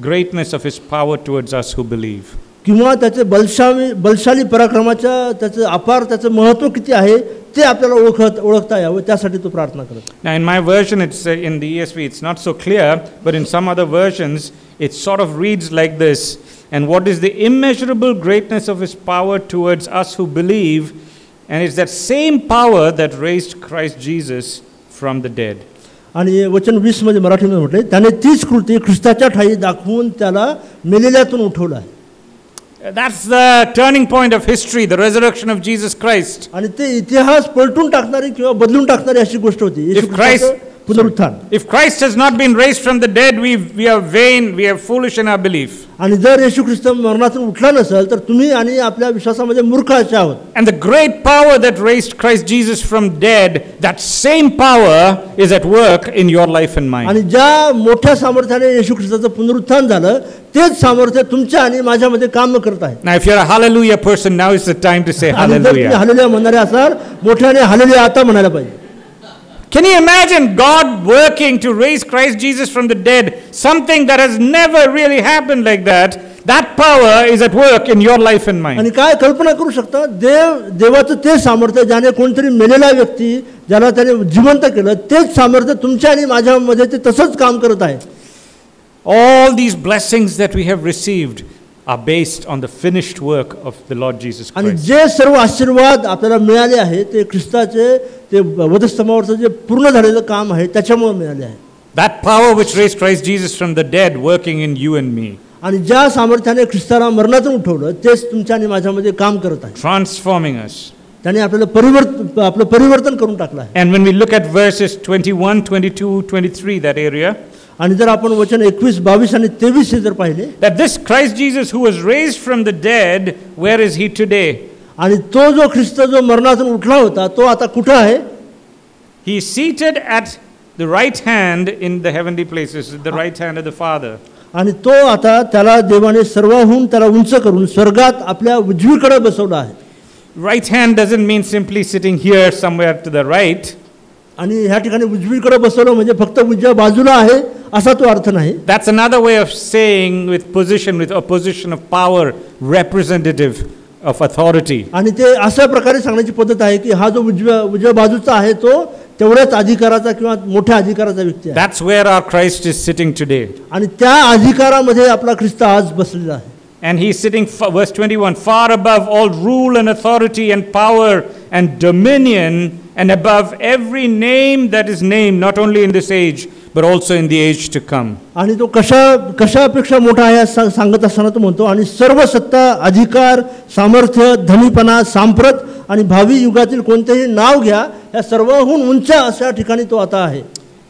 greatness of His power towards us who believe. किंवा त्याचे बलशाली पराक्रमाच्या त्याचं अपार त्याचं महत्त्व किती आहे ते आपल्याला ओळखता यावं त्यासाठी तो प्रार्थना करतो. Now in my version, it's in the ESV, it's not so clear, but in some other versions it sort of reads like this: and what is the immeasurable greatness of His power towards us who believe, and it's that same power that raised Christ Jesus from the dead. आणि वचन 20 मध्ये मराठीमध्ये म्हटले, त्याने तीच कृती ख्रिस्ताच्या ठाई दाखवून त्याला मेलेल्यातून उठवलं आहे. That's the turning point of history, the resurrection of Jesus Christ. आणि ते इतिहास पलटून टाकणारी किंवा बदलून टाकणारी अशी गोष्ट होती. पुनरुत्थान. If Christ has not been raised from the dead, we are vain, we are foolish in our belief. आणि जर येशू ख्रिस्त मरणातून उठला नसेल तर तुम्ही आणि आपल्या विश्वासामध्ये मूर्ख आहात. And the great power that raised Christ Jesus from dead, that same power is at work in your life and mine. आणि ज्या मोठ्या सामर्थ्याने येशू ख्रिस्ताचं पुनरुत्थान झालं तेच सामर्थ्य तुमच्या आणि माझ्यामध्ये काम करत आहे. Now if you're a hallelujah person, now is the time to say hallelujah. Hallelujah म्हणणारे असाल मोठ्याने हालेलुया आता म्हणायला पाहिजे. Can you imagine God working to raise Christ Jesus from the dead, something that has never really happened like that? That power is at work in your life and mine. आणि काय कल्पना करू शकता, देवाचं ते सामर्थ्य ज्याने कोणतरी मेलेला व्यक्ती ज्याला त्याने जिवंत केलं तेच सामर्थ्य तुमच्या आणि माझ्यामध्ये ते तसंच काम करत आहे. All these blessings that we have received are based on the finished work of the Lord Jesus आणि Christ. जे सर्व आशीर्वाद आपल्याला मिळाले आहे ते ख्रिस्ताचे ते वधस्तंभावरचं जे पूर्ण झालेलं काम आहे त्याच्यामुळे मिळाले आहे. That power which raised Christ Jesus from the dead working in you and me. आणि ज्या सामर्थ्याने ख्रिस्ताला मरणातून उठवलं तेच तुमच्या आणि माझ्यामध्ये काम करत आहे. Transforming us. त्याने आपलं परिवर्तन करून टाकलं आहे. And when we look at verses 21, 22, 23, that area. आणि जर आपण वचन 21, 22 आणि 23 हे जर पाहिले, that this Christ Jesus who was raised from the dead, where is He today? आणि तो जो ख्रिस्त जो मरणातून उठला होता तो आता कुठे आहे? He is seated at the right hand in the heavenly places, the right hand of the Father. आणि तो आता त्याला देवाने सर्वहून त्याला उंच करून स्वर्गात आपल्या उजवीकडे बसवला आहे. Right hand doesn't mean simply sitting here somewhere to the right. आणि ह्या ठिकाणी उजवीकडे बसवलं म्हणजे फक्त उजव्या बाजूला आहे असा तो अर्थ नाही. That's another way of saying with a position of power, representative of authority. आणि ते अशा प्रकारे सांगण्याची पद्धत आहे की हा जो उजव्या बाजूचा आहे तो तेवढ्याच अधिकाराचा किंवा मोठ्या अधिकाराचा व्यक्ती आहे. That's where our Christ is sitting today. आणि त्या अधिकारामध्ये आपला ख्रिस्त आज बसलेला आहे. And he's sitting, verse 21, far above all rule and authority and power and dominion, and above every name that is named, not only in this age, but also in the age to come. आणि तो कशापेक्षा मोठा आहे सांगत असताना तो म्हणतो, आणि सर्व सत्ता, अधिकार, सामर्थ्य, धनीपणा, सांप्रत आणि भावी युगातील कोणतेही नाव घ्या, या सर्वहून उंच अशा ठिकाणी तो आता आहे.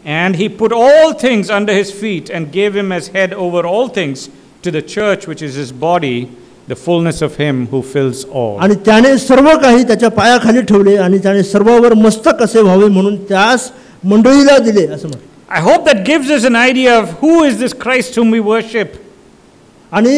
And he put all things under his feet and gave him as head over all things to the church, which is his body, the fullness of him who fills all. आणि त्याने सर्व काही त्याच्या पायाखाली ठेवले आणि त्याने सर्वावर मस्तक असे व्हावे म्हणून त्यास मंडळीला दिले असं म्हणतात. I hope that gives us an idea of who is this Christ whom we worship. आणि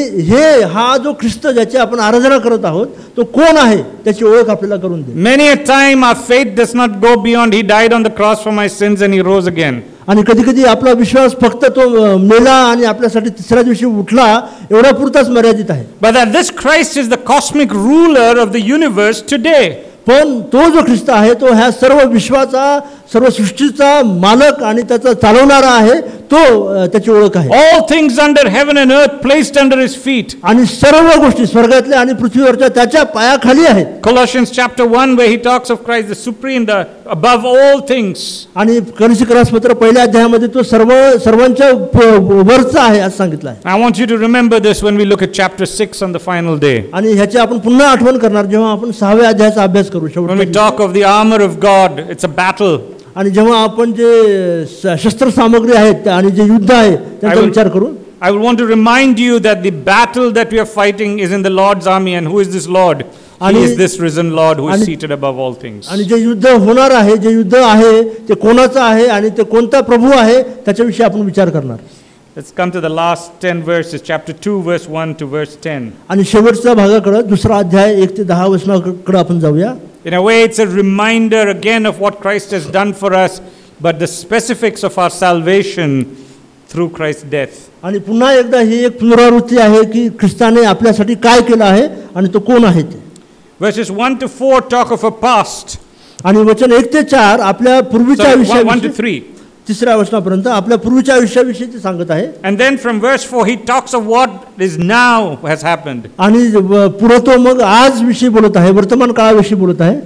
हा जो ख्रिस्त ज्याची आपण आराधना करत आहोत तो कोण आहे त्याची ओळख आपल्याला करून दे. Many a time our faith does not go beyond he died on the cross for my sins and he rose again. आणि कधी कधी आपला विश्वास फक्त तो मेला आणि आपल्यासाठी तिसऱ्या दिवशी उठला एवढा पुरताच मर्यादित आहे. But that this Christ is the cosmic ruler of the universe today. पण तो जो ख्रिस्त आहे तो ह्या सर्व विश्वाचा, सर्व सृष्टीचा मालक आणि त्याचा चालवणारा आहे, तो त्याची ओळख आहे. All things under heaven and earth placed under his feet. आणि सर्व गोष्टी स्वर्गातल्या आणि पृथ्वीवरच्या त्याच्या पायाखाली आहेत. Colossians chapter 1 where he talks of Christ the supreme, the above all things. आणि कलसीकरास पत्र पहिल्या अध्यायामध्ये तो सर्वांच्या वरचा आहे असं सांगितलं आहे. I want you to remember this when we look at chapter 6 on the final day. आणि ह्याची आपण पुन्हा आठवण करणार जेव्हा आपण 6व्या अध्यायाचा अभ्यास करू. When we talk of the armor of God, it's a battle. आणि जेव्हा आपण जे शस्त्र सामग्री आहेत आणि जे युद्ध आहे त्याचा विचार करू. I will want to remind you that the battle that we are fighting is in the Lord's army, and who is this Lord? He is this risen Lord who is seated above all things. आणि जे युद्ध होणार आहे, जे युद्ध आहे ते कोणाचं आहे आणि ते कोणता प्रभू आहे त्याच्याविषयी आपण विचार करणार. Let's come to the last 10 verses, chapter 2 verse 1 to verse 10. आणि शेवटच्या भागाकडे दुसरा अध्याय 1 ते 10 वचनाकडे आपण जाऊया. In a way it's a reminder again of what Christ has done for us, but the specifics of our salvation through Christ's death. आणि पुन्हा एकदा ही एक पुनरावृत्ती आहे की ख्रिस्ताने आपल्यासाठी काय केलं आहे आणि तो कोण आहे ते. Verses 1 to 4 talk of a past. आणि वचन 1 ते 4 आपल्या पूर्वीच्या आयुष्याविषयी, 1 to 3. तिसऱ्या वचनापर्यंत आपल्या पूर्वीच्या आयुष्याविषयी ते सांगत आहे. And then from verse 4 he talks of what is now has happened. आणि पुढे तो मग आज विषयी बोलत आहे, वर्तमान काळाविषयी बोलत आहे.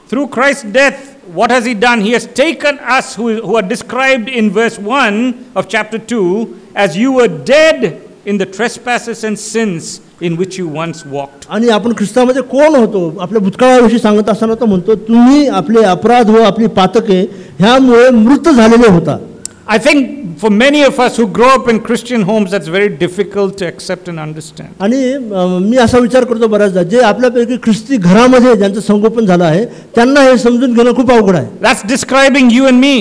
Through Christ's death, what has he done? He has taken us who are described in verse 1 of chapter 2 as you were dead in the trespasses and sins in which you once walked. आणि आपण ख्रिस्तामध्ये कोण होतो आपल्या भूतकाळाविषयी सांगत असताना तो म्हणतो तुम्ही आपले अपराध व आपली पातके ह्यामुळे मृत झालेले होता. I think for many of us who grow up in Christian homes that's very difficult to accept and understand. आणि मी असा विचार करतो बऱ्याचदा जे आपल्यापैकी ख्रिस्ती घरामध्ये ज्यांचं संगोपन झालं आहे त्यांना हे समजून घेणं खूप अवघड आहे. That's describing you and me.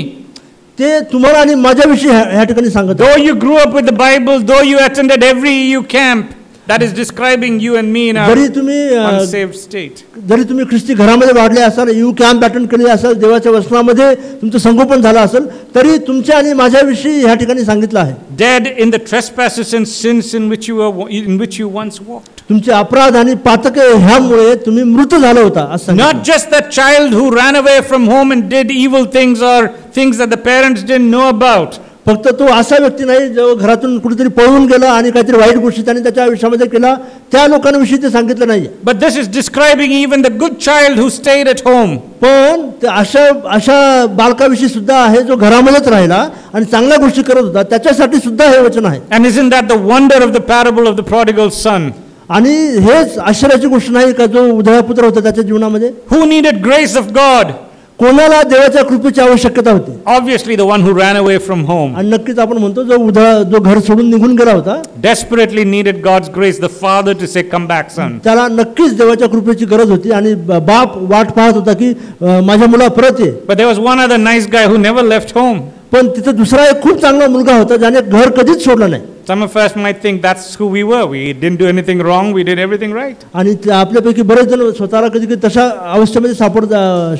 ते तुम्हाला आणि माझ्याविषयी ह्या ठिकाणी सांगत. Though you grew up with the Bible, though you attended every EU camp, that is describing you and me in our unsaved state. जरी तुम्ही ख्रिस्ती घरामध्ये वाढले असाल, यू कॅम्प अटेंड केले असाल, देवाच्या वचनामध्ये तुमचं संगोपन झालं असेल, तरी तुमच्या आणि माझ्याविषयी ह्या ठिकाणी सांगितलं आहे. Dead in the trespasses and sins in which you once walked. तुमचे अपराध आणि पातके ह्यामुळे तुम्ही मृत झाला होता असं. Not just that child who ran away from home and did evil things or things that the parents didn't know about. फक्त तो असा व्यक्ती नाही जो घरातून कुठेतरी पळून गेला आणि काहीतरी वाईट गोष्टी त्याने त्याच्या आयुष्यामध्ये केला, त्या लोकांविषयी ते सांगितलं नाही. But this is describing even the good child who stayed at home. पण अशा बालकाविषयी सुद्धा आहे जो घरामध्येच राहिला आणि चांगल्या गोष्टी करत होता, त्याच्यासाठी सुद्धा हे वचन आहे. And isn't that the wonder of the parable of the prodigal son? आणि हेच आश्चर्याची गोष्ट नाही का जो उधळपुत्र होता त्याच्या जीवनामध्ये. Who needed grace of God? कोणाला देवाच्या कृपेची आवश्यकता होती? Obviously the one who ran away from home. आणि नक्कीच आपण म्हणतो जो घर सोडून निघून गेला होता, desperately needed God's grace, the father to say come back son. त्याला नक्कीच देवाच्या कृपेची गरज होती आणि बाप वाट पाहत होता की माझ्या मुला परत ये. But there was one other nice guy who never left home. पण तिथे दुसरा एक खूप चांगला मुलगा होता ज्याने घर कधीच सोडलं नाही. Some of us might think that's who we were. We didn't do anything wrong. We did everything right. आणि आपल्यापैकी बरेच जण स्वतःला कधी कधी तशा अवस्थेमध्ये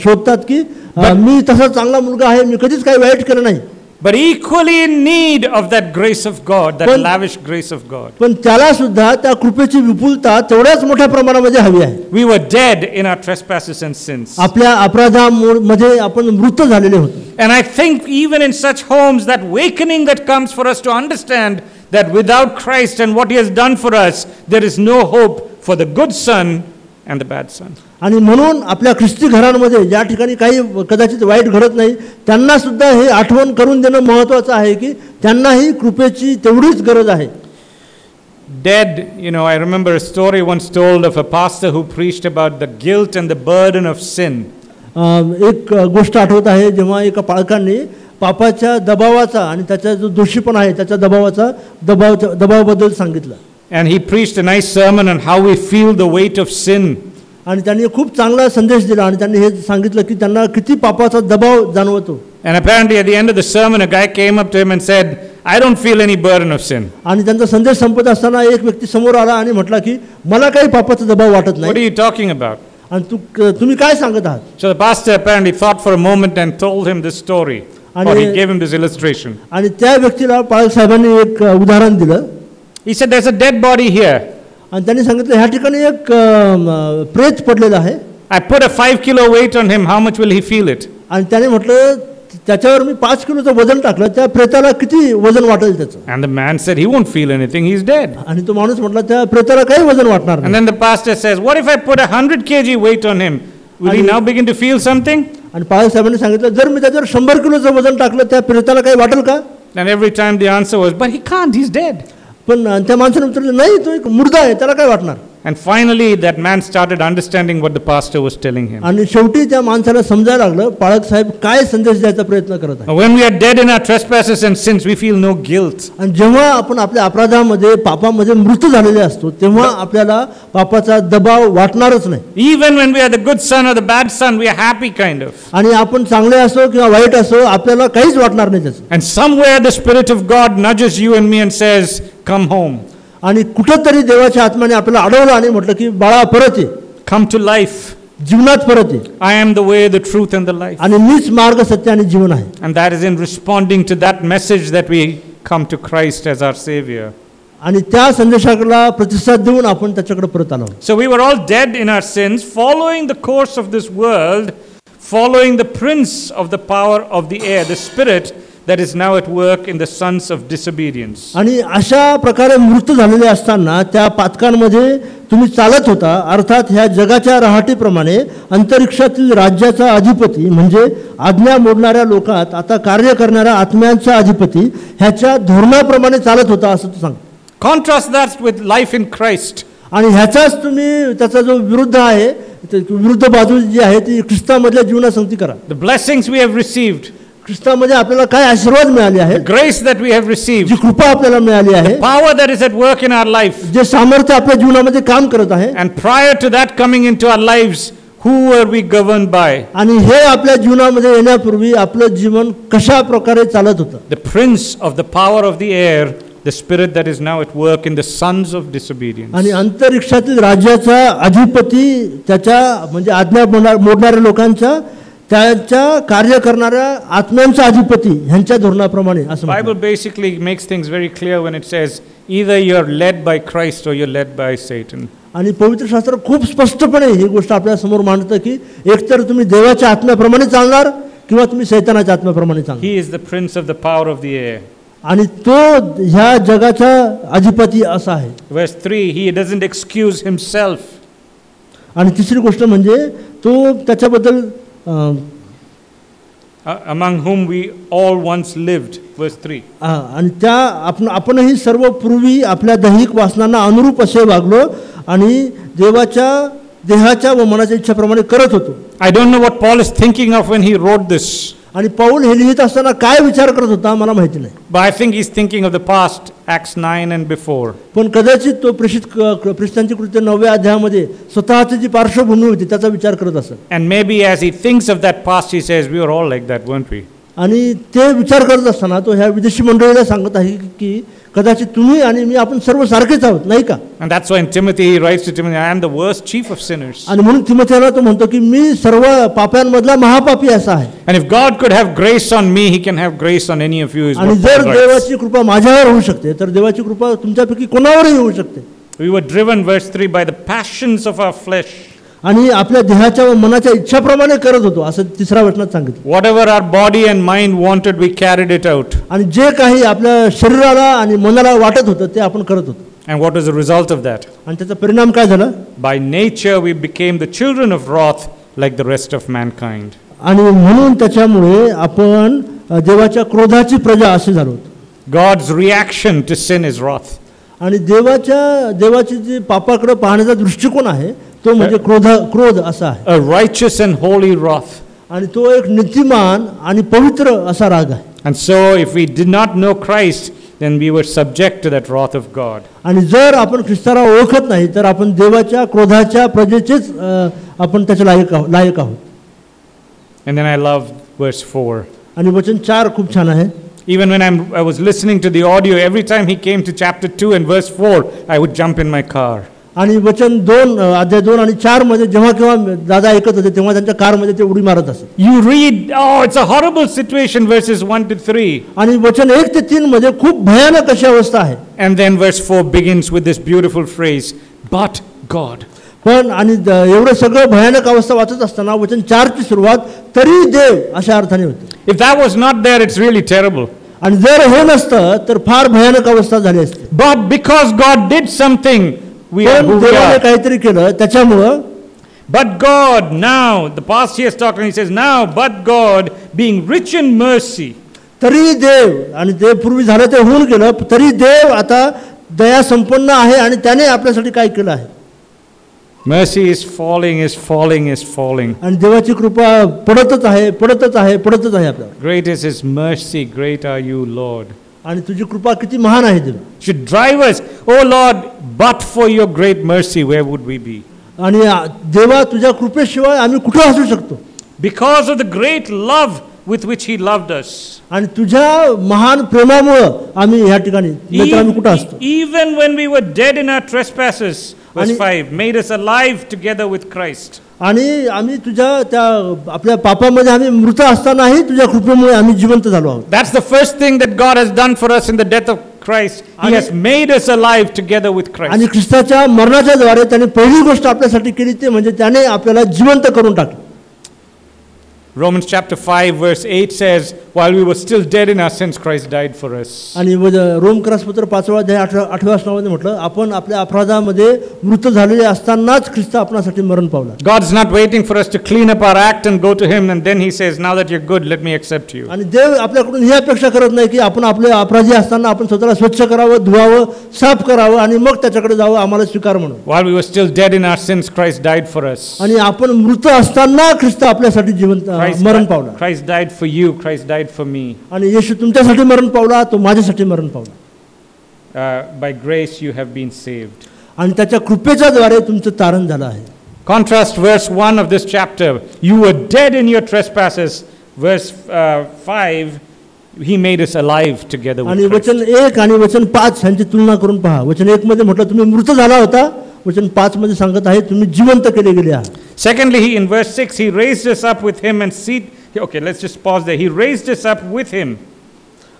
शोधतात की मी तसा चांगला मुलगा आहे, मी कधीच काही वाईट केलं नाही. But equally in need of that grace of God, that lavish grace of God. पण त्याला सुद्धा त्या कृपेची विपुलता तेवढ्याच मोठ्या प्रमाणामध्ये हवी आहे. We were dead in our trespasses and sins. आपल्या अपराधामध्ये आपण मृत झालेले होतो. And I think even in such homes, that awakening that comes for us to understand that without Christ and what he has done for us, there is no hope for the good son and the bad son. आणि म्हणून आपल्या ख्रिस्ती घरांमध्ये ज्या ठिकाणी काही कदाचित वाईट घडत नाही त्यांना सुद्धा हे आठवण करून देणं महत्त्वाचं आहे की त्यांनाही कृपेची तेवढीच गरज आहे. Dead, I remember a story once told of a pastor who preached about the guilt and the burden of sin. एक गोष्ट आठवत आहे जेव्हा एका पालकांनी पापाच्या दबावाचा आणि त्याचा जो दोषीपणा आहे त्याच्या दबावाबद्दल सांगितलं. And he preached a nice sermon on how we feel the weight of sin. आणि त्यांनी खूप चांगला संदेश दिला आणि त्यांनी हे सांगितलं की त्यांना किती पापाचा दबाव जाणवतो. And apparently at the end of the sermon a guy came up to him and said, I don't feel any burden of sin. आणि त्यांचा संदेश संपत असताना एक व्यक्ती समोर आला आणि म्हटला की मला काही पापाचा दबाव वाटत नाही. What are you talking about? आणि तुम्ही काय सांगत आहात? So the pastor apparently thought for a moment and told him this story. Or he gave him this illustration. आणि त्या व्यक्तीला पालक साहेबांनी एक उदाहरण दिलं. He said there's a dead body here. आणि त्यांनी सांगितलं ह्या ठिकाणी एक प्रेत पडलेलं आहे. I put a 5 kilo weight on him, how much will he feel it? आणि त्याने म्हटलं त्याच्यावर मी 5 किलोचं वजन टाकलं त्या प्रेताला किती वजन वाटेल त्याचं. And the man said he won't feel anything, he's dead. आणि तो माणूस म्हटला त्या प्रेताला काही वजन वाटणार नाही. And then the pastor says, what if I put 100 kg weight on him? Will he now begin to feel something? आणि पालक साहेबांनी सांगितलं जर मी त्याच्यावर 100 किलोचं वजन टाकलं त्या प्रेताला काही वाटेल का? And every time the answer was, but he can't, he's dead. पण त्या माणसाने विचारलं नाही तो एक मुर्दा आहे त्याला काय वाटणार. And finally that man started understanding what the pastor was telling him. आणि शेवटी त्या माणसाला समजायला लागलं पालक साहेब काय संदेश द्यायचा प्रयत्न करत आहे. When we are dead in our trespasses and sins, we feel no guilt. आणि जेव्हा आपण आपल्या अपराधामध्ये पापामध्ये मृत झालेले असतो तेव्हा आपल्याला पापाचा दबाव वाटणारच नाही. Even when we are the good son or the bad son, we are happy kind of. आणि आपण चांगले असो किंवा वाईट असो आपल्याला काहीच वाटणार नाही त्याचं. And somewhere the Spirit of God nudges you and me and says, come home. आणि कुठंतरी देवाच्या आत्म्याने आपल्याला अडवलं आणि म्हटलं की बाळा परत ये. Come to life. जीवनात परत ये. I am the way, the truth and the life. आणि मीच मार्ग सत्य आणि जीवन आहे. And that is in responding to that message that we come to Christ as our Savior. आणि त्या संदेशाला प्रतिसाद देऊन आपण त्याच्याकडे परत आलो. So we were all dead in our sins, following the course of this world, following the prince of the power of the air, the spirit that is now at work in the sons of disobedience. आणि अशा प्रकारे मृत झालेले असताना त्या पातकांमध्ये तुम्ही चालत होता. अर्थात ह्या जगाच्या रहाटीप्रमाणे अंतरिक्षातील राज्याचा अधिपती म्हणजे आज्ञा मोडणाऱ्या लोकात आता कार्य करणाऱ्या आत्म्यांचा अधिपती ह्याच्या धोरणाप्रमाणे चालत होता असं तू सांग. Contrast that with life in Christ. आणि ह्याचाच तुम्ही त्याचा जो विरुद्ध आहे विरुद्ध बाजू जी आहे ती ख्रिस्तामधल्या जीवनासंगती करा. The blessings we have received. ख्रिस्तामध्ये आपल्याला काय आशीर्वाद मिळाले आहेत. Grace that we have received. जी कृपा आपल्याला मिळाली आहे. Power that is at work in our life. जे सामर्थ्य आपल्या जीवनामध्ये काम करत आहे. And prior to that coming into our lives, who were we governed by? आणि हे आपल्या जीवनामध्ये येण्यापूर्वी आपलं जीवन कशा प्रकारे चालत होतं. The prince of the power of the air, the spirit that is now at work in the sons of disobedience. आणि अंतरिक्षातील राज्याचा अधिपती त्याच्या म्हणजे आज्ञा मोडणाऱ्या लोकांच्या त्याच्या कार्य करणाऱ्या आत्म्यांचा अधिपती ह्यांच्या धोरणाप्रमाणे असं. Bible basically makes things very clear when it says either you are led by Christ or you are led by Satan. आणि पवित्र शास्त्र खूप स्पष्टपणे ही गोष्ट आपल्या समोर मांडतं की एकतर तुम्ही देवाच्या आत्म्याप्रमाणे चालणार किंवा तुम्ही शैतानाच्या आत्म्याप्रमाणे चालणार. He is the prince of the power of the air. आणि तो ह्या जगाचा अधिपती असा आहे. Verse 3, he doesn't excuse himself. आणि तिसरी गोष्ट म्हणजे तो त्याच्याबद्दल among whom we all once lived. Verse 3. आणि त्या आपणही सर्व पूर्वी आपल्या दैहिक वासनांना अनुरूप असे वागलो आणि देवाच्या देहाच्या व मनाच्या इच्छेप्रमाणे करत होतो. I don't know what Paul is thinking of when he wrote this. आणि पौल हे लिहित असताना काय विचार करत होता मला माहिती नाही. But I think he's thinking of the past, Acts 9 and before. पण कदाचित तो प्रेषितांची कृत्य 9व्या अध्यायामध्ये स्वतःची जी पार्श्वभूमी होती त्याचा विचार करत असेल. And maybe as he thinks of that past, he says, we were all like that, weren't we? आणि ते विचार करत असताना तो ह्या विदेशी मंडळीला सांगत आहे की कदाचित तुम्ही आणि मी आपण सर्व सारखेच आहोत नाही का. And that's why in Timothy he writes to Timothy, I am the worst chief of sinners. आणि म्हणून तिमोथेला तो म्हणतो की मी सर्व पाप्यांमधला महापापी असा आहे. And if God could have grace on me, he can have grace on any of you. आणि जर देवाची कृपा माझ्यावर होऊ शकते तर देवाची कृपा तुमच्यापैकी कोणावरही होऊ शकते. We were driven, verse 3, by the passions of our flesh. आणि आपल्या देहाच्या व मनाच्या इच्छाप्रमाणे करत होतो असं तिसऱ्या वचनात सांगितलं. Whatever our body and mind wanted, we carried it out. आणि जे काही आपल्या शरीराला आणि मनाला वाटत होतं ते आपण करत होतो. And what was the result of that? आणि त्याचा परिणाम काय झाला? By nature, we became the children of wrath like the rest of mankind. आणि म्हणून त्याच्यामुळे आपण देवाच्या क्रोधाची प्रजा असे झालो होतो. God's reaction to sin is wrath. आणि देवाची जी पापाकडे पाहण्याचा दृष्टिकोन आहे तो म्हणजे क्रोध असा आहे. A righteous and holy wrath. आणि तो एक नीतिमान आणि पवित्र असा राग आहे. And so if we did not know Christ, then we were subject to that wrath of God. आणि जर आपण ख्रिस्ताला ओळखत नाही तर आपण देवाच्या क्रोधाच्या प्रजेचेच आपण त्याच्या लायक आहोत. And then I love verse 4. आणि वचन 4 खूप छान आहे. Even when I was listening to the audio, every time he came to chapter 2 and verse 4, I would jump in my car. आणि वचन 2 अध्याय 2 आणि 4 मध्ये जेव्हा केव्हा दादा ऐकत होते तेव्हा त्यांच्या कारमध्ये ते उडी मारत असत. You read, oh, it's a horrible situation, verses 1 to 3. आणि वचन 1 ते 3 मध्ये खूप भयानक अशी अवस्था आहे. And then verse 4 begins with this beautiful phrase, but God. पण आणि एवढं सगळं भयानक अवस्था वाचत असताना वचन 4 ची सुरुवात तरी देव अशा अर्थाने होते. If that was not there, it's really terrible. आणि जर हे नसतं तर फार भयानक अवस्था झाली असती. But because God did something, we are who we देवाने are. काहीतरी केलं त्याच्यामुळं. But God, now, the past he has talked and he says, now, but God, being rich in mercy. तरी देव, आणि ते पूर्वी झालं ते होऊन गेलं, तरी देव आता दया संपन्न आहे आणि त्याने आपल्यासाठी काय केलं आहे. Mercy is falling, is falling, is falling. आणि देवाची कृपा पडतच आहे, पडतच आहे, पडतच आहे आपल्याला. Great is his mercy, great are you, Lord. आणि तुझी कृपा किती महान आहे देव. Should drive us, oh Lord, but for your great mercy, where would we be? आणि देवा तुझ्या कृपेशिवाय आम्ही कुठे असू शकतो. Because of the great love with which he loved us. आणि तुझ्या महान प्रेमामुळे आम्ही ह्या ठिकाणी आम्ही कुठे असतो. Even when we were dead in our trespasses, verse 5, made us alive together with Christ. आणि आम्ही तुझ्या त्या आपल्या पापामध्ये आम्ही मृत असतानाही तुझ्या कृपेमुळे आम्ही जिवंत झालो आहोत. That's the first thing that God has done for us in the death of Christ. He has made us alive together with Christ. आणि ख्रिस्ताच्या मरणाच्या द्वारे त्याने पहिली गोष्ट आपल्यासाठी केली ते म्हणजे त्याने आपल्याला जिवंत करून टाकले. Romans chapter 5 verse 8 says, while we were still dead in our sins, Christ died for us. आणि रोमकरासपत्र 5 अध्याय 8व्या वचनामध्ये म्हटलं आपण आपल्या अपराधामध्ये मृत झालेले असतानाच ख्रिस्त आपणासाठी मरण पावला. God's not waiting for us to clean up our act and go to him and then he says, now that you're good, let me accept you. आणि देव आपल्याकडून ही अपेक्षा करत नाही की आपण आपले अपराधी असताना आपण स्वतःला स्वच्छ करावं, धुवावं, साफ करावं आणि मग त्याच्याकडे जावं आम्हाला स्वीकार म्हणून. While we were still dead in our sins, Christ died for us. आणि आपण मृत असताना ख्रिस्त आपल्यासाठी जिवंत मरण पावला. Christ died for you, Christ died for me. आणि येशू तुमच्यासाठी मरण पावला, तो माझ्यासाठी मरण पावला. By grace you have been saved. आणि त्याच्या कृपेच्या द्वारे तुमचं तारण झालं आहे. Contrast verse 1 of this chapter. You were dead in your trespasses. Verse 5, he made us alive together with आणि Christ. वचन 1 आणि वचन 5 यांची तुलना करून पहा. वचन 1 मध्ये म्हटलं तुम्ही मृत झाला होता, वचन 5 मध्ये सांगत आहे तुम्ही जिवंत केले गेले आहात. Secondly, in verse 6, he raised us up with him and seated. Okay, let's just pause there. He raised us up with him.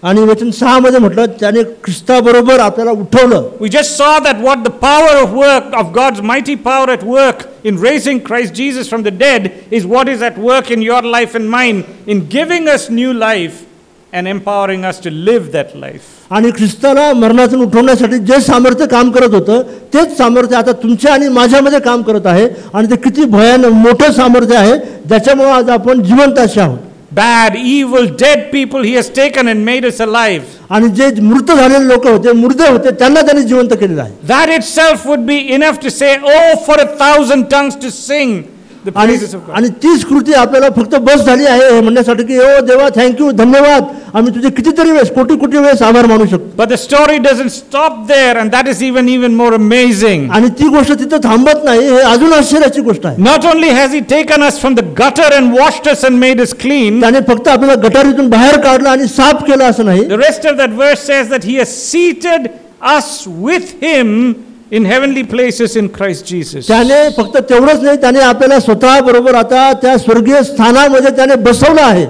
आणि वचन 6 मध्ये म्हटलं त्याने ख्रिस्ताबरोबर आपल्याला उठवलं. We just saw that what the power of work of God's mighty power at work in raising Christ Jesus from the dead is what is at work in your life and mine in giving us new life and empowering us to live that life. आणि ख्रिस्ताला मरणातून उठवण्यासाठी जे सामर्थ्य काम करत होतं तेच सामर्थ्य आता तुमच्या आणि माझ्यामध्ये काम करत आहे आणि ते किती भयानक मोठं सामर्थ्य आहे ज्याच्यामुळे आज आपण जिवंत असे आहोत. Bad, evil, dead people he has taken and made us alive. आणि जे मृत झालेले लोक होते, मुर्दे होते, त्यांना त्यांनी जिवंत केलेलं आहे. That itself would be enough to say, oh, for 1,000 tongues to sing the praises of God. आणि तीच कृती आपल्याला फक्त बस झाली आहे हे म्हणण्यासाठी की ओ देवा थँक्यू, धन्यवाद, आम्ही तुझे कितीतरी वेळेस कोटी वेळेस आभार मानू शकतो. But the story doesn't stop there, and that is even more amazing. आणि ती गोष्ट तिथं थांबत नाही, हे अजून आश्चर्याची गोष्ट आहे. Not only has he taken us from the gutter and washed us and made us clean, त्याने फक्त आपल्याला गटारीतून बाहेर काढलं आणि साफ केलं असं नाही. the rest of that verse says that he has seated us with him in heavenly places in Christ Jesus. त्याने फक्त तेवढंच नाही, त्याने आपल्याला स्वतः बरोबर आता त्या स्वर्गीय स्थानामध्ये त्याने बसवलं आहे.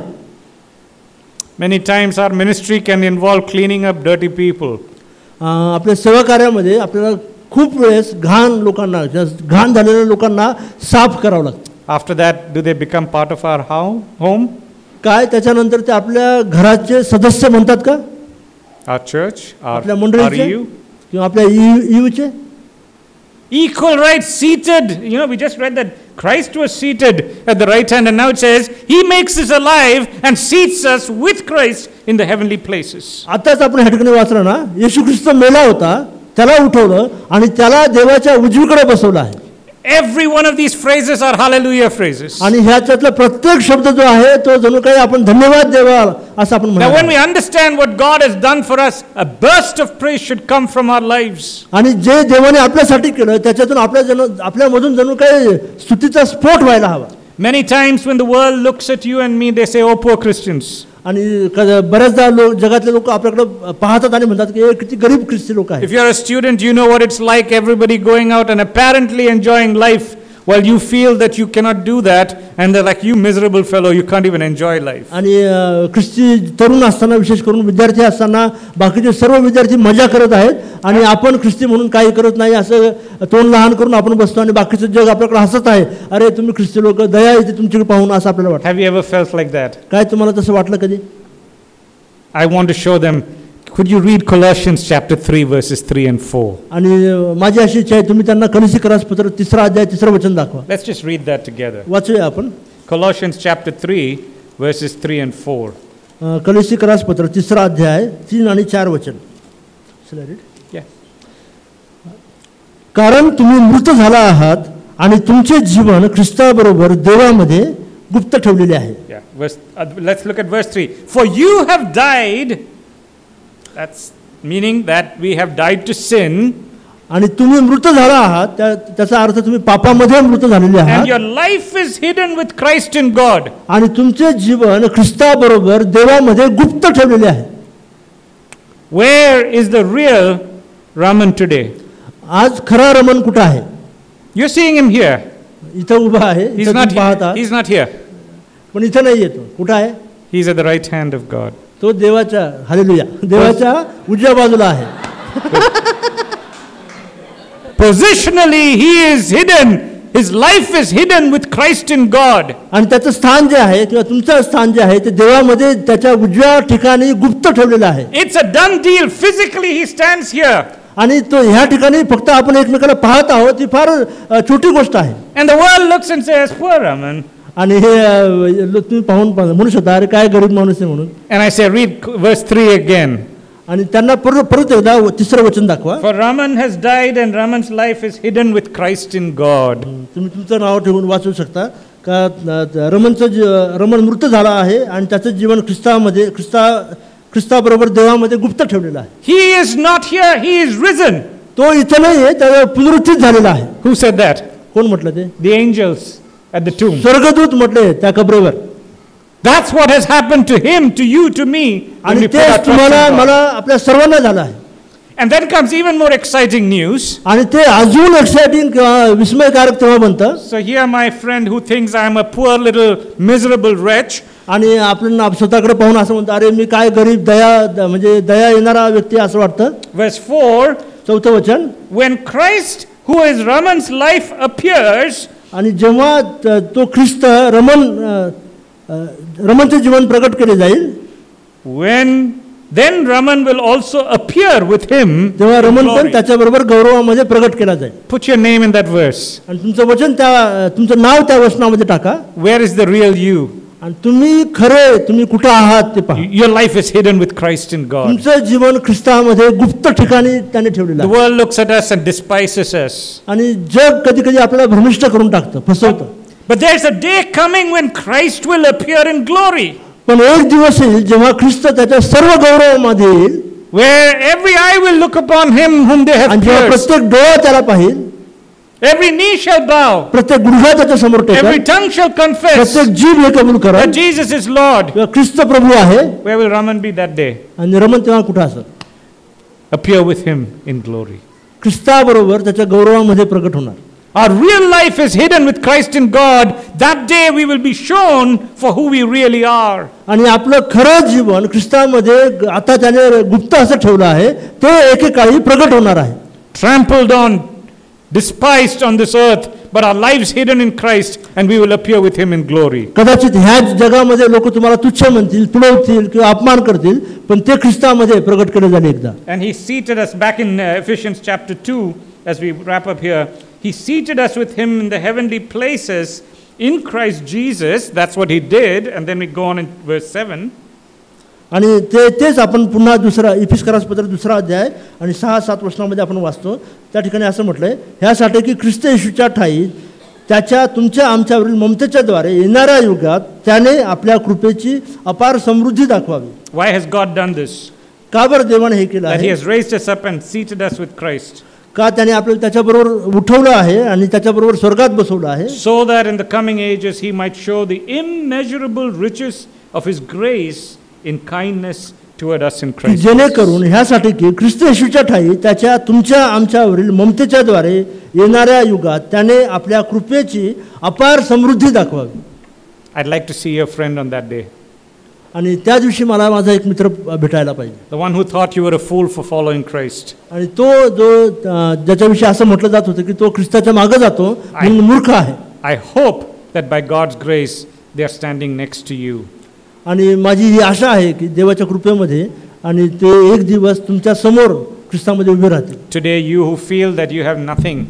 Many times our ministry can involve cleaning up dirty people. आपल्या सेवा कार्यामध्ये आपल्याला खूप वेळेस घाण लोकांना, घाण झालेल्या लोकांना साफ करावं लागतं. After that, do they become part of our home? काय त्याच्यानंतर ते आपल्या घराचे सदस्य म्हणतात का? Our church, आपल्या our मंडळीचे EU? किंवा आपल्या ईयूचे? Equal rights, seated. You know, we just read that Christ was seated at the right hand, and now it says He makes us alive and seats us with Christ in the heavenly places. आताच आपण ह्या ठिकाणी वाचलं ना, येशू ख्रिस्त मेला होता, त्याला उठवलं आणि त्याला देवाच्या उजवीकडे बसवलं आहे. Every one of these phrases are hallelujah phrases. आणि ह्याच्यातला प्रत्येक शब्द जो आहे तो जणू काही आपण धन्यवाद देवा असं आपण Now, when म्हणतो. we understand what God has done for us, a burst of praise should come from our lives. आणि जे देवाने आपल्यासाठी केलं त्याच्यातून आपल्यामधून जणू काही स्तुतीचा स्फोट व्हायला हवा. Many times when the world looks at you and me, they say, "Oh, poor Christians." आणि बऱ्याचदा जगातले लोक आपल्याकडे पाहतात आणि म्हणतात की हे किती गरीब ख्रिस्ती लोक आहेत. If you're a student, you know what it's like, everybody going out and apparently enjoying life, while you feel that you cannot do that, and they're like, "You miserable fellow, you can't even enjoy life." आणि ख्रिस्ती तरुण असताना, विशेष करून विद्यार्थी असताना बाकीचे सर्व विद्यार्थी मजा करत आहेत आणि आपण ख्रिस्ती म्हणून काही करत नाही असं तोंड लहान करून आपण बसतो आणि बाकीचं जग आपल्याकडे हसत आहे. अरे तुम्ही ख्रिस्ती लोक, दया येते तुमच्याकडे पाहून असं आपल्याला वाटतं. Have you ever felt like that? काय तुम्हाला तसं वाटलं कधी? I want to show them. Could you read Colossians chapter 3 verses 3 and 4? आणि माझी अशी इच्छा आहे तुम्ही त्यांना कलसीकरास पत्र 3 अध्याय 3 वचन दाखवा. Let's just read that together. वाचूया आपण. Colossians chapter 3 verses 3 and 4. कलसीकरास पत्र 3 अध्याय 3 आणि 4 वचन. Yeah. कारण तुम्ही मृत झाला आहात आणि तुमचे जीवन ख्रिस्ताबरोबर देवामध्ये गुप्त ठेवलेले आहे. Yeah. Let's look at verse 3. For you have died. That's meaning that we have died to sin. आणि तुम्ही मृत झाला आहात, त्याचा अर्थ तुम्ही पापामध्ये मृत झालेले आहात. And your life is hidden with Christ in God. आणि तुमचे जीवन ख्रिस्ताबरोबर देवामध्ये गुप्त ठेवलेले आहे. Where is the real Raman today? आज खरा रमण कुठे आहे? You're seeing him here. इथं उभा आहे. He's not here. पण इथं नाही येतो. कुठं आहे? He's at the right hand of God. तो देवाच्या, हालेलुया, देवाच्या उजव्या बाजूला आहे. Positionally he is hidden. His life is hidden with Christ in God. आणि त्याचं स्थान जे आहे किंवा तुमचं स्थान जे आहे ते देवामध्ये त्याच्या उजव्या ठिकाणी गुप्त ठेवलेलं आहे. It's a done deal. Physically he stands here. आणि तो ह्या ठिकाणी फक्त आपण एकमेकाला पाहत आहोत, ही फार छोटी गोष्ट आहे. And the world looks and says, "Poor Raman." आणि हे तुम्ही पाहून म्हणू शकता अरे काय गरीब माणूस आहे म्हणून. And I say, read verse 3 again. आणि त्यांना परत एकदा 3 वचन दाखवा. For Raman has died and Raman's life is hidden with Christ in God. तुम्ही तुमचं नाव ठेवून वाचू शकता का रमण मृत झाला आहे आणि त्याचं जीवन ख्रिस्ताबरोबर देवामध्ये गुप्त ठेवलेलं आहे. He is not here, he is risen. तो इथं नाही आहे, त्याला पुनरुत्थित झालेला आहे. Who said that? कोण म्हटलं ते? The angels at the tomb. स्वर्गदूत म्हटले त्या कबरेवर. That's what has happened to him, to you, to me. आणि तेच तुम्हाला, मला, आपल्या सर्वांना झालं आहे. And then comes even more exciting news. आणि ते अजून एक्साइटिंग विस्मयकारक तेव्हा बनतं. So here my friend who thinks I am a poor little miserable wretch. आणि आपण स्वतःकडे पाहून असं म्हणतो अरे मी काय गरीब, म्हणजे दया येणारा व्यक्ती असं वाटतं. Verse 4. 4 वचन. When Christ, who is Raman's life, appears. आणि जेव्हा तो ख्रिस्त रमणचे जीवन प्रकट केले जाईल. Then Raman will also appear with him. तेव्हा रमण पण त्याच्याबरोबर गौरवामध्ये प्रकट केला जाईल. Put your name in that verse. आणि तुमचं नाव त्या वचनामध्ये टाका. Where is the real you? आणि तुम्ही कुठे आहात ते पहा. Your life is hidden with Christ in God. तुमचं जीवन ख्रिस्तामध्ये गुप्त ठिकाणी त्याने ठेवलेलं आहे. The world looks at us and despises us. आणि जग कधी आपल्याला भ्रमिष्ट करून टाकतं, फसवतं. But there's a day coming when Christ will appear in glory. पण एक दिवस येईल जेव्हा ख्रिस्त त्याच्या सर्व गौरवामध्ये येईल. Where every eye will look upon him whom they have pierced. प्रत्येक डोळा त्याला पाहिल. Every knee shall bow. प्रत्येक गुडघा त्याच्या समोर टेकेल. Every tongue shall confess. प्रत्येक जीभ हे कबूल करेल that Jesus is Lord. ख्रिस्त प्रभू आहे. Where will Raman be that day? आणि रमण तेव्हा कुठे असेल? Appear with him in glory. ख्रिस्ताबरोबर त्याच्या गौरवामध्ये प्रकट होणार. Our real life is hidden with Christ in God. That day we will be shown for who we really are. आणि आपलं खरं जीवन ख्रिस्तामध्ये आता त्याने गुप्त असं ठेवलं आहे ते एकेकाळी प्रकट होणार आहे. trampled on, despised on this earth, but our lives hidden in Christ, and we will appear with him in glory. कदाचित ह्या जगामध्ये लोक तुम्हाला तुच्छ म्हणतील, तुडवतील किंवा अपमान करतील, पण ते ख्रिस्तामध्ये प्रगट केले झाले एकदा. And he seated us back in Ephesians chapter 2, as we wrap up here. He seated us with him in the heavenly places in Christ Jesus. That's what he did. And then we go on in verse 7. आणि तेच आपण पुन्हा दुसरा इफिसकरासपत्र दुसरा अध्याय आणि 6-7 वचनामध्ये आपण वाचतो. त्या ठिकाणी असं म्हटलंय, ह्यासाठी की ख्रिस्त येशूच्या ठाई त्याच्या तुमच्या आमच्यावरील ममतेच्या द्वारे येणाऱ्या युगात त्याने आपल्या कृपेची अपार समृद्धी दाखवावी. Why has God done this? का बरं देवाने हे केलं That he आहे? has raised us up and seated us with Christ, का त्याने आपल्याला त्याच्याबरोबर उठवलं आहे आणि त्याच्याबरोबर स्वर्गात बसवलं आहे, so that in the coming ages he might show the immeasurable riches of his grace in kindness toward us in Christ. जेणेकरून ह्यासाठी की ख्रिस्त येशूच्या ठाई त्याच्या तुमच्या आमच्यावरील ममतेच्या द्वारे येणाऱ्या युगात त्याने आपल्या कृपेची अपार समृद्धी दाखवावी. I'd like to see your friend on that day. आणि त्या दिवशी मला माझा एक मित्र भेटायला पाहिजे. The one who thought you were a fool for following Christ. आणि तो जो ज्याच्याविषयी असं म्हटलं जात होतं की तो ख्रिस्ताच्या मागे जातो म्हणून मूर्ख आहे. I hope that by God's grace they are standing next to you. आणि माझी ही आशा आहे की देवाच्या कृपेमध्ये आणि ते एक दिवस तुमच्या समोर ख्रिस्तामध्ये उभे राहतील. Today you who feel that you have nothing,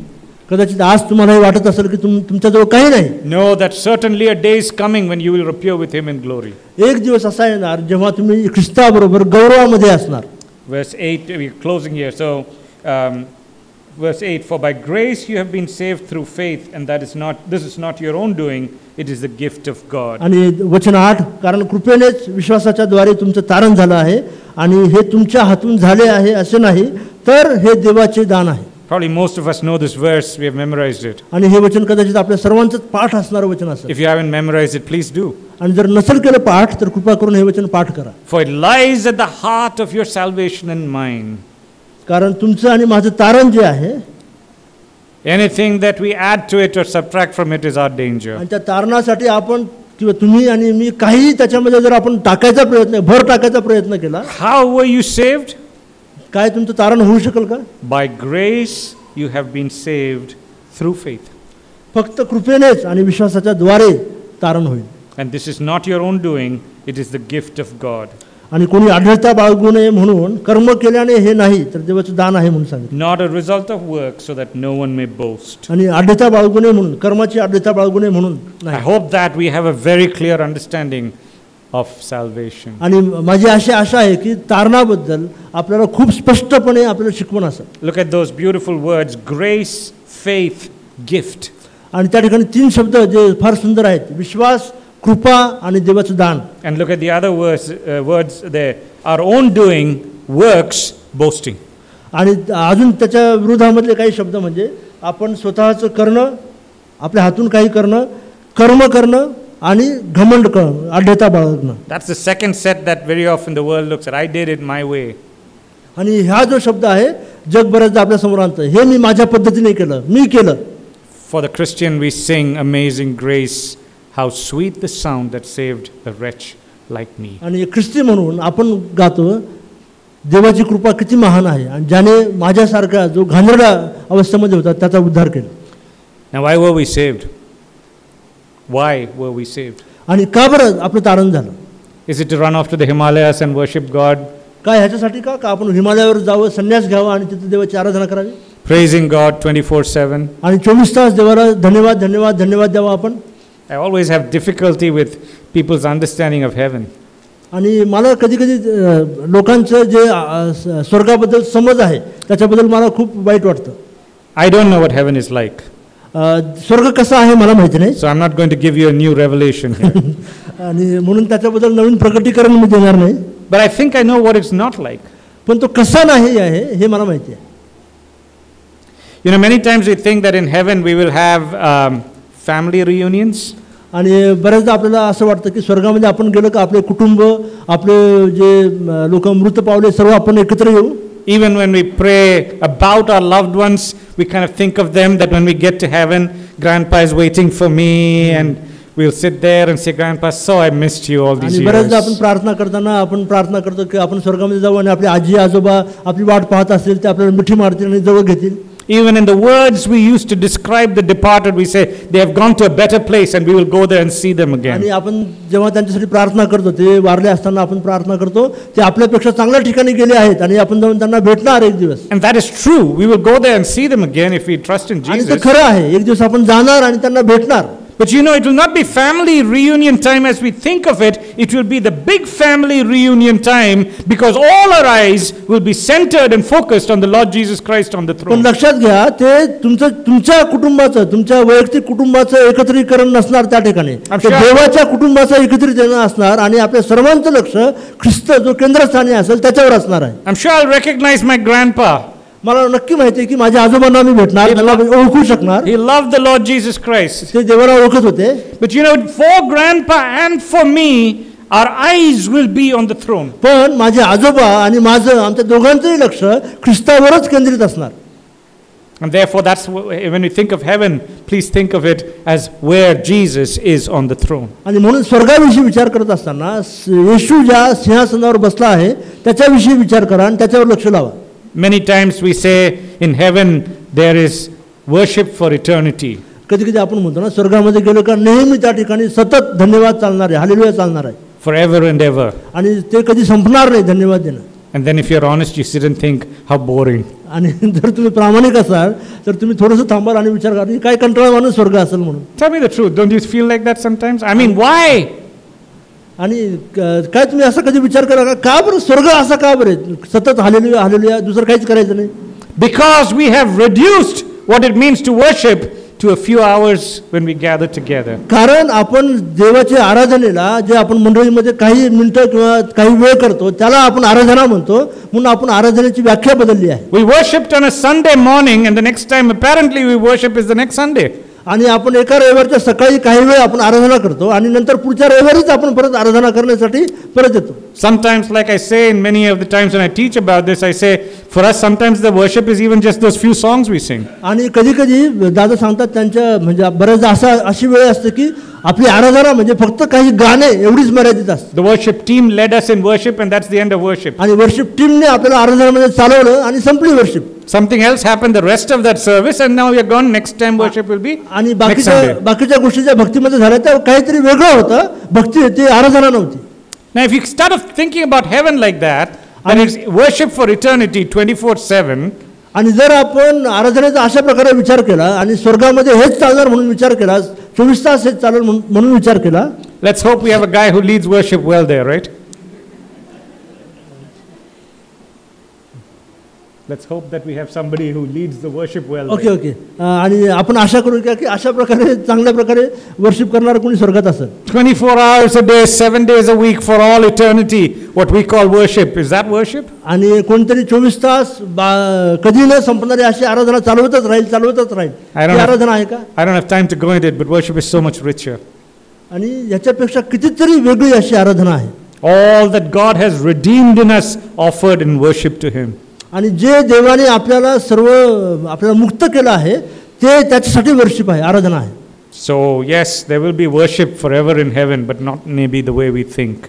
कदाचित आज तुम्हाला हे वाटत असेल की तुमच्याजवळ काही नाही, know that certainly a day is coming when you will appear with him in glory. एक दिवस असा येणार जेव्हा तुम्ही ख्रिस्ताबरोबर गौरवामध्ये असणार. Verse 8, we're closing here. So verse 8, for by grace you have been saved through faith, and this is not your own doing, it is the gift of God. आणि वचन 8, कारण कृपेनेच विश्वासाच्या द्वारे तुमचं तारण झालं आहे आणि हे तुमच्या हातून झाले आहे असे नाही, तर हे देवाचे दान आहे. Probably most of us know this verse, we have memorized it. आणि हे वचन कदाचित आपल्या सर्वांचंच पाठ असणारं वचन असेल. If you haven't memorized it, please do. आणि जर नसेल केलं पाठ तर कृपा करून हे वचन पाठ करा. For it lies at the heart of your salvation and mine. कारण तुमचं आणि माझं तारण जे आहे, Anything that we add to it or subtract from it is our danger. आणि त्या तारणासाठी आपण किंवा तुम्ही आणि मी काही त्याच्यामध्ये जर आपण टाकायचा प्रयत्न, भर टाकायचा प्रयत्न केला, How were you saved? काय तुमचं तारण होऊ शकेल का? By grace you have been saved through faith. फक्त कृपेनेच आणि विश्वासाच्या द्वारे तारण होईल. And this is not your own doing, it is the gift of God. आणि कोणी आढळता बाळगू नये म्हणून कर्म केल्याने हे नाही, तर देवाचं दान आहे म्हणून सांगितलं. Not a result of work, so that no one may boast. आणि आढळता बाळगू नये म्हणून, कर्माची आढळता बाळगू नये म्हणून I नाही. hope that we have a very clear understanding of salvation. आणि माझी अशी आशा आहे की तारणाबद्दल आपल्याला खूप स्पष्टपणे आपल्याला शिकवण असेल. Look at those beautiful words, grace, faith, gift. आणि त्या ठिकाणी 3 शब्द जे फार सुंदर आहेत, विश्वास, कृपा आणि देवाचं दान. And look at the other words there, our own doing, works, boasting. आणि अजून त्याच्या विरोधामधले काही शब्द म्हणजे आपण स्वतःचं करणं, आपल्या हातून काही करणं, कर्म करणं आणि घमंड करणं, आढळता बाळगणं. That's the second set that very often the world looks at. I did it my way. आणि हा जो शब्द आहे जग बऱ्याचदा आपल्या समोर आणतं, हे मी माझ्या पद्धतीने केलं, मी केलं. For the Christian we sing Amazing Grace, how sweet the sound that saved a wretch like me. आणि ख्रिस्ती म्हणून आपण गातो, देवाची कृपा किती महान आहे आणि ज्याने माझ्यासारखा जो घाणेरडा अवस्थेमध्ये होता त्याचा उद्धार केला. Now why were we saved? Why were we saved? आणि का बरं आपलं तारण झालं? Is it to run off to the Himalayas and worship God? काय ह्याच्यासाठी का आपण हिमालयावर जावं, संन्यास घ्यावा आणि तिथे देवाची आराधना करावी, Praising God 24/7? आणि 24 तास देवाला धन्यवाद धन्यवाद धन्यवाद द्यावा आपण? I always have difficulty with people's understanding of heaven. आणि मला कधी कधी लोकांचं जे स्वर्गाबद्दल समज आहे त्याच्याबद्दल मला खूप वाईट वाटतं. I don't know what heaven is like. स्वर्ग कसा आहे मला माहिती नाही. So I'm not going to give you a new revelation here. आणि म्हणून त्याच्याबद्दल नवीन प्रकटीकरण मी देणार नाही. But I think I know what it's not like. पण तो कसा नाही आहे हे मला माहिती आहे. You know, many times we think that in heaven we will have family reunions. आणि बऱ्याचदा आपल्याला असं वाटतं की स्वर्गामध्ये आपण गेलो का आपले कुटुंब, आपले जे लोक मृत पावले सर्व आपण एकत्र येऊ. Even when we pray about our loved ones, we kind of think of them, that when we get to heaven, grandpa is waiting for me and we'll sit there and say, Grandpa, so I missed you all these आणि बऱ्याचदा आपण years. प्रार्थना करताना आपण प्रार्थना करतो की आपण स्वर्गामध्ये जाऊ आणि आपली आजी आजोबा आपली वाट पाहत असतील ते आपल्याला मिठी मारतील आणि जवळ घेतील. Even in the words we used to describe the departed, we say, they have gone to a better place and we will go there and see them आणि again. आपण जेव्हा त्यांच्यासाठी प्रार्थना करतो ते वारले असताना आपण प्रार्थना करतो ते आपल्यापेक्षा चांगल्या ठिकाणी गेले आहेत आणि आपण जाऊन त्यांना भेटणार एक दिवस. And that is true. We will go there and see them again if we trust in आणि ते Jesus. खरं आहे, एक दिवस आपण जाणार आणि त्यांना भेटणार. But you know, it will not be family reunion time as we think of it. It will be the big family reunion time because all our eyes will be centered and focused on the Lord Jesus Christ on the पण throne. लक्षात घ्या ते तुमच्या कुटुंबाचं तुमच्या वैयक्तिक कुटुंबाचं एकत्रीकरण नसणार त्या ठिकाणी. ते देवाच्या कुटुंबाचं एकत्रीकरण असणार आणि आपल्या सर्वांचं लक्ष ख्रिस्त जो केंद्रस्थानी असेल त्याच्यावर असणार आहे. I'm sure I'll recognize my grandpa. मला नक्की माहिती आहे की माझ्या आजोबांना मी भेटणार, त्यांना ओळखू शकणार. He loved the Lord Jesus Christ. ते देवाला ओळखत होते. But you know, for grandpa and for me, our eyes will be on the throne. पण माझे आजोबा आणि माझं आमच्या दोघांचंही लक्ष ख्रिस्तावरच केंद्रित असणार. And therefore, that's when we think of heaven, please think of it as where Jesus is on the throne. आणि म्हणून स्वर्गाविषयी विचार करत असताना येशू ज्या सिंहासनावर बसला आहे त्याच्याविषयी विचार करा आणि त्याच्यावर लक्ष लावा. Many times we say in heaven there is worship for eternity. कधी कधी आपण म्हणतो ना स्वर्गामध्ये गेलो का नेहमी त्या ठिकाणी सतत धन्यवाद चालणार आहे, हालेलुया चालणार आहे. Forever and ever. आणि ते कधी संपणार नाही धन्यवाद देणं. And then if you're honest, you sit and think, how boring. आणि जर तुम्ही प्रामाणिक असाल तर तुम्ही थोडंसं थांबाल आणि विचार करा काय कंटाळा माणूस स्वर्ग असेल म्हणून. Tell me the truth, don't you feel like that sometimes? I mean, why? आणि काय तुम्ही असं कधी विचार करा का बरं स्वर्ग असा का बरं सतत हालेलुया हालेलुया दुसरं काहीच करायचं नाही. Because we have reduced what it means to worship to a few hours when we gather together. कारण आपण देवाच्या आराधनेला जे आपण मंडळीमध्ये काही मिनिटं किंवा काही वेळ करतो त्याला आपण आराधना म्हणतो म्हणून आपण आराधनेची व्याख्या बदलली आहे. We worshipped on a Sunday morning and the next time apparently we worship is the next Sunday. आणि आपण एका रविवारच्या सकाळी काही वेळ आपण आराधना करतो आणि नंतर पुढच्या रविवारीच आपण परत आराधना करण्यासाठी परत येतो. Sometimes, like I say in many of the times when I teach about this, I say for us sometimes the worship is even just those few songs we sing. आणि कधी कधी दादा सांगतात त्यांच्या म्हणजे बऱ्याचदा अशी वेळ असते की आपली आराधना म्हणजे फक्त काही गाणे एवढीच मर्यादित असते. The worship team led us in worship and that's the end of worship. आणि वर्शिप टीमने आपल्याला आराधनामध्ये चालवलं आणि संपली worship. Something else happened the rest of that service and now you're gone. Next time worship will be आणि next Sunday. बाकीच्या गोष्टीच्या भक्तीमध्ये झाल्या त्या काहीतरी वेगळं होतं. भक्ती ती आराधना नव्हती. Now if you start thinking about heaven like that, and it's worship for eternity 24/7. आणि जर आपण आराधनेचा अशा प्रकारे विचार केला आणि स्वर्गामध्ये हेच चालणार म्हणून विचार केला 24 तास हेच चालेल म्हणून विचार केला. Let's hope we have a guy who leads worship well there, right? Let's hope that we have somebody who leads the worship well. Okay okay आणि आपण आशा करू की अशा प्रकारे चांगल्या प्रकारे वर्शिप करणार कोणी स्वर्गात असेल. 24 hours a day, 7 days a week for all eternity, what we call worship. Is that worship? आणि कोणतरी 24 तास कधी न संपणारी अशी आराधना चालवतच राहील. ही आराधना आहे का? I don't have time to go into it, but worship is so much richer. आणि याच्यापेक्षा कितीतरी वेगळी अशी आराधना आहे. All that God has redeemed in us offered in worship to him. आणि जे देवाने आपल्याला मुक्त केलं आहे ते त्याच्यासाठी वर्शिप आहे, आराधना आहे. So yes, there will be worship forever in heaven, but not maybe the way we think.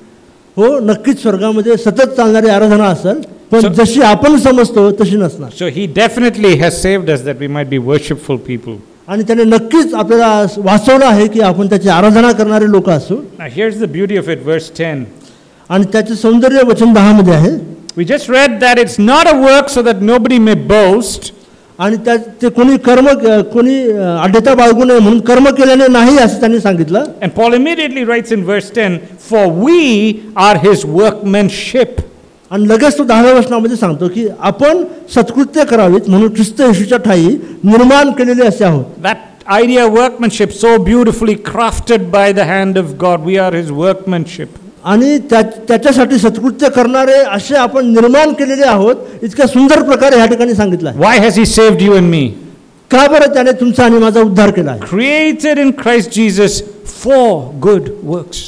हो, नक्कीच स्वर्गामध्ये सतत चालणारी आराधना असेल, पण जशी आपण समजतो तशी नसणार. So he definitely has saved us that we might be worshipful people. आणि त्याने नक्कीच आपल्याला वाचवलं आहे की आपण त्याची आराधना करणारे लोक असू. Now here's the beauty of it, verse 10. आणि त्याचे सौंदर्य वचन 10 मध्ये आहे. We just read that it's not a work so that nobody may boast. आणि ते कोणी आढ्यता बाळगू नये म्हणून कर्म केल्याने नाही असं त्यांनी सांगितलं. And Paul immediately writes in verse 10, for we are his workmanship. आणि लगेच तो 10व्या वचनामध्ये सांगतो की आपण सत्कृत्य करावीत म्हणून ख्रिस्त येशूच्या ठायी निर्माण केलेले असे आहोत. That idea of workmanship so beautifully crafted by the hand of God. We are his workmanship. आणि त्याच्यासाठी सत्कृत्य करणारे असे आपण निर्माण केलेले आहोत इतक्या सुंदर प्रकारे ह्या ठिकाणी सांगितलं आहे. Why has he saved you and me? का बरं त्याने तुमचा आणि माझा उद्धार केला आहे? Created in Christ Jesus for good works.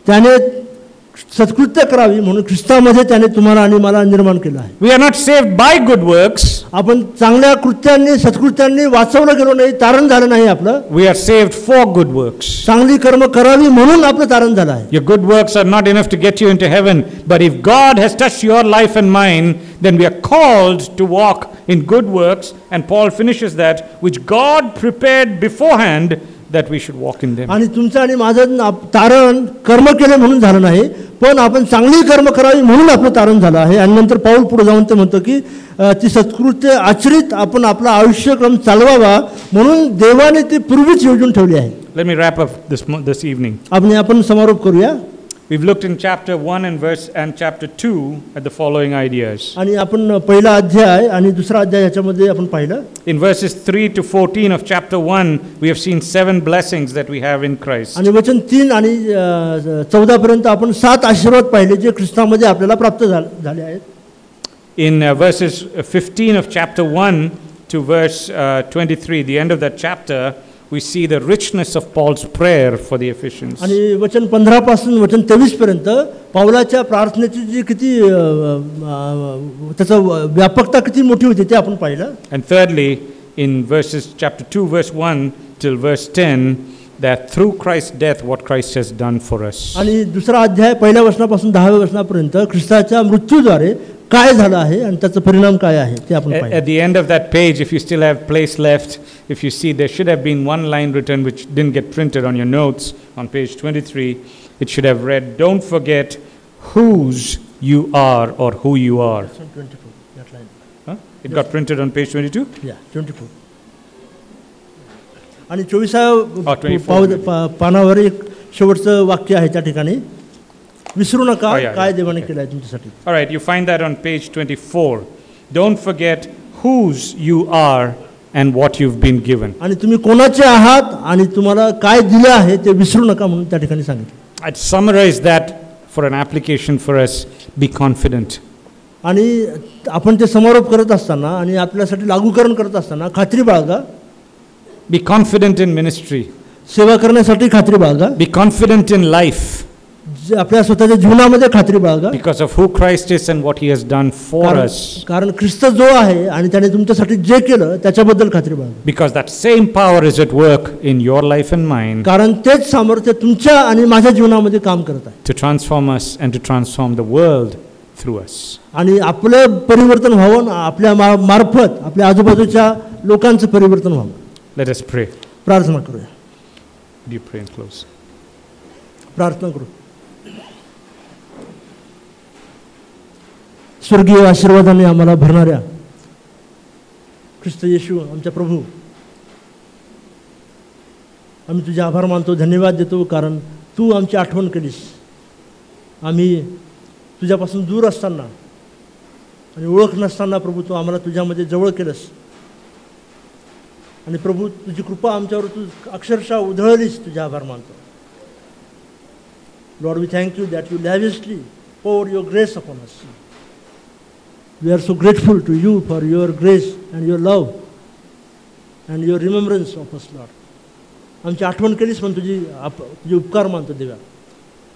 त्याने सत्कृत्य करावी म्हणून ख्रिस्तामध्ये त्याने तुम्हाला आणि मला निर्माण केलं आहे. We are not saved by good works. आपण चांगल्या कृत्यांनी सत्कृत्यांनी वाचवलं गेलो नाही, तारण झालं नाही आपलं. We are saved for good works. चांगली कर्म करावी म्हणून आपलं तारण झालं आहे. Your good works are not enough to get you into heaven, but if God has touched your life and mine, then we are called to walk in good works, and Paul finishes that, which God prepared beforehand that we should walk in them. आणि तुमचं आणि माझं तारण कर्म केले म्हणून झालं नाही, पण आपण चांगली कर्म करावी म्हणून आपलं तारण झालं आहे. आणि नंतर पाऊल पुढे जाऊन ते म्हणतो की ती सत्कृत्य आचरित आपण आपला आयुष्यक्रम चालवावा म्हणून देवाने ती पूर्वीच योजून ठेवली आहे. Let me wrap up this evening. आपण समारोप करूया. We've looked in chapter 1 and chapter 2 at the following ideas. आणि आपण पहिला अध्याय आणि दुसरा अध्याय याच्यामध्ये आपण पाहिलं. In verses 3 to 14 of chapter 1, we have seen 7 blessings that we have in Christ. आणि वचन 3 आणि 14 पर्यंत आपण 7 आशीर्वाद पाहिले जे ख्रिस्तामध्ये आपल्याला प्राप्त झाले आहेत. In verses 15 of chapter 1 to verse 23, the end of that chapter, we see the richness of Paul's prayer for the Ephesians. आणि वचन 15 पासून वचन 23 पर्यंत पावलाच्या प्रार्थनेची जी किती त्याचा व्यापकता किती मोठी होती ते आपण पाहिलं. And thirdly, in verses chapter 2 verse 1 till verse 10, that through Christ's death what Christ has done for us. आणि दुसरा अध्याय पहिल्या वचनापासून 10व्या वचनापर्यंत ख्रिस्ताच्या मृत्यूद्वारे काय झालं आहे आणि त्याचा परिणाम काय आहे ते आपण पाहिलं. At the end of that page, if you still have place left, if you see, there should have been one line written which didn't get printed on your notes on page 23. It should have read, "Don't forget whose you are or who you are." 24 that line. Huh? It got printed on page 22? Yeah, 24. आणि 24व्या पानावर एक शेवटचं वाक्य आहे त्या ठिकाणी, विसरू नका काय देवाने केलं आहे तुमच्यासाठी. All right, you find that on page 24. Don't forget whose you are and what you've been given. आणि तुम्ही कोणाचे आहात आणि तुम्हाला काय दिले आहे ते विसरू नका म्हणून त्या ठिकाणी सांगितलं. I'd summarize that for an application for us. Be confident. आणि आपण ते समारोप करत असताना आणि आपल्यासाठी लागूकरण करत असताना खात्री बाळगा. Be confident in ministry. सेवा करण्यासाठी खात्री बाळगा. Be confident in life. आपल्या स्वतःच्या जीवनामध्ये खात्री बाळगा. Because of who Christ is and what he has done for us. कारण ख्रिस्त जो आहे आणि त्याने तुमच्यासाठी जे केलं त्याच्याबद्दल खात्री बाळगा. Because that same power is at work in your life and mine. कारण तेच सामर्थ्य तुमच्या आणि माझ्या जीवनामध्ये काम करत आहे. To transform us and to transform the world through us. आणि आपलं परिवर्तन व्हावं, आपल्या मार्फत आपल्या आजूबाजूच्या लोकांचं परिवर्तन व्हावं. Let us pray. प्रार्थना करूया. Would you pray and close? प्रार्थना करू. स्वर्गीय आशीर्वादाने आम्हाला भरणाऱ्या ख्रिस्त येशू आमच्या प्रभू, आम्ही तुझे आभार मानतो, धन्यवाद देतो, कारण तू आमची आठवण केलीस. आम्ही तुझ्यापासून दूर असताना आणि ओळख नसताना प्रभू तू आम्हाला तुझ्यामध्ये जवळ केलंस. आणि प्रभू तुझी कृपा आमच्यावर तू अक्षरशः उधळलीस, तुझे आभार मानतो. Lord, we thank you that you lavishly pour your grace upon us. We are so grateful to you for your grace and your love and your remembrance of us, Lord. आमची आठवण केलीस पण तुझे उपकार मानतो देवा.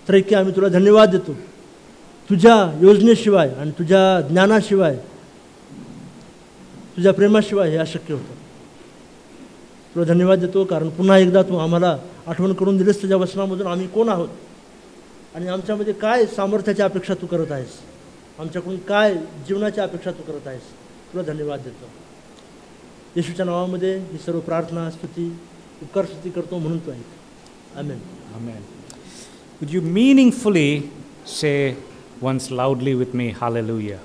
त्रैक्य आम्ही तुला धन्यवाद देतो. तुझ्या योजनेशिवाय आणि तुझ्या ज्ञानाशिवाय, तुझ्या प्रेमाशिवाय हे अशक्य होतं. तुला धन्यवाद देतो कारण पुन्हा एकदा तू आम्हाला आठवण करून दिलीस तुझ्या वचनामधून आम्ही कोण आहोत आणि आमच्यामध्ये काय सामर्थ्याची अपेक्षा तू करत आहेस, आमच्याकडून काय जीवनाची अपेक्षा तू करत आहेस. तुला धन्यवाद देतो. येशूच्या नावामध्ये ही सर्व प्रार्थना, स्तुती, उपकार स्तुती करतो म्हणून तू ऐक. आमेन. Amen. Would you meaningfully say once loudly with me, hallelujah?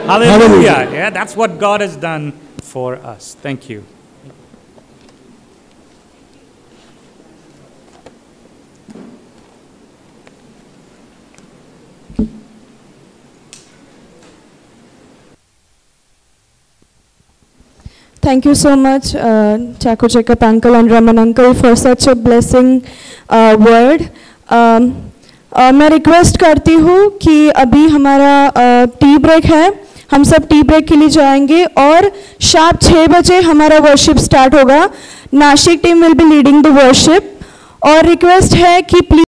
Hallelujah. Yeah, that's what God has done for us. Thank you. Thank you so much, Chaco Jacob uncle and Raman uncle, for such a blessing word. मैं request करती हूँ कि अभी हमारा tea break है, हम सब tea break के लिए जाएंगे और शार्प 6 बजे हमारा वर्शिप स्टार्ट होगा. Nashik team will be leading the worship और रिक्वेस्ट है कि प्लीज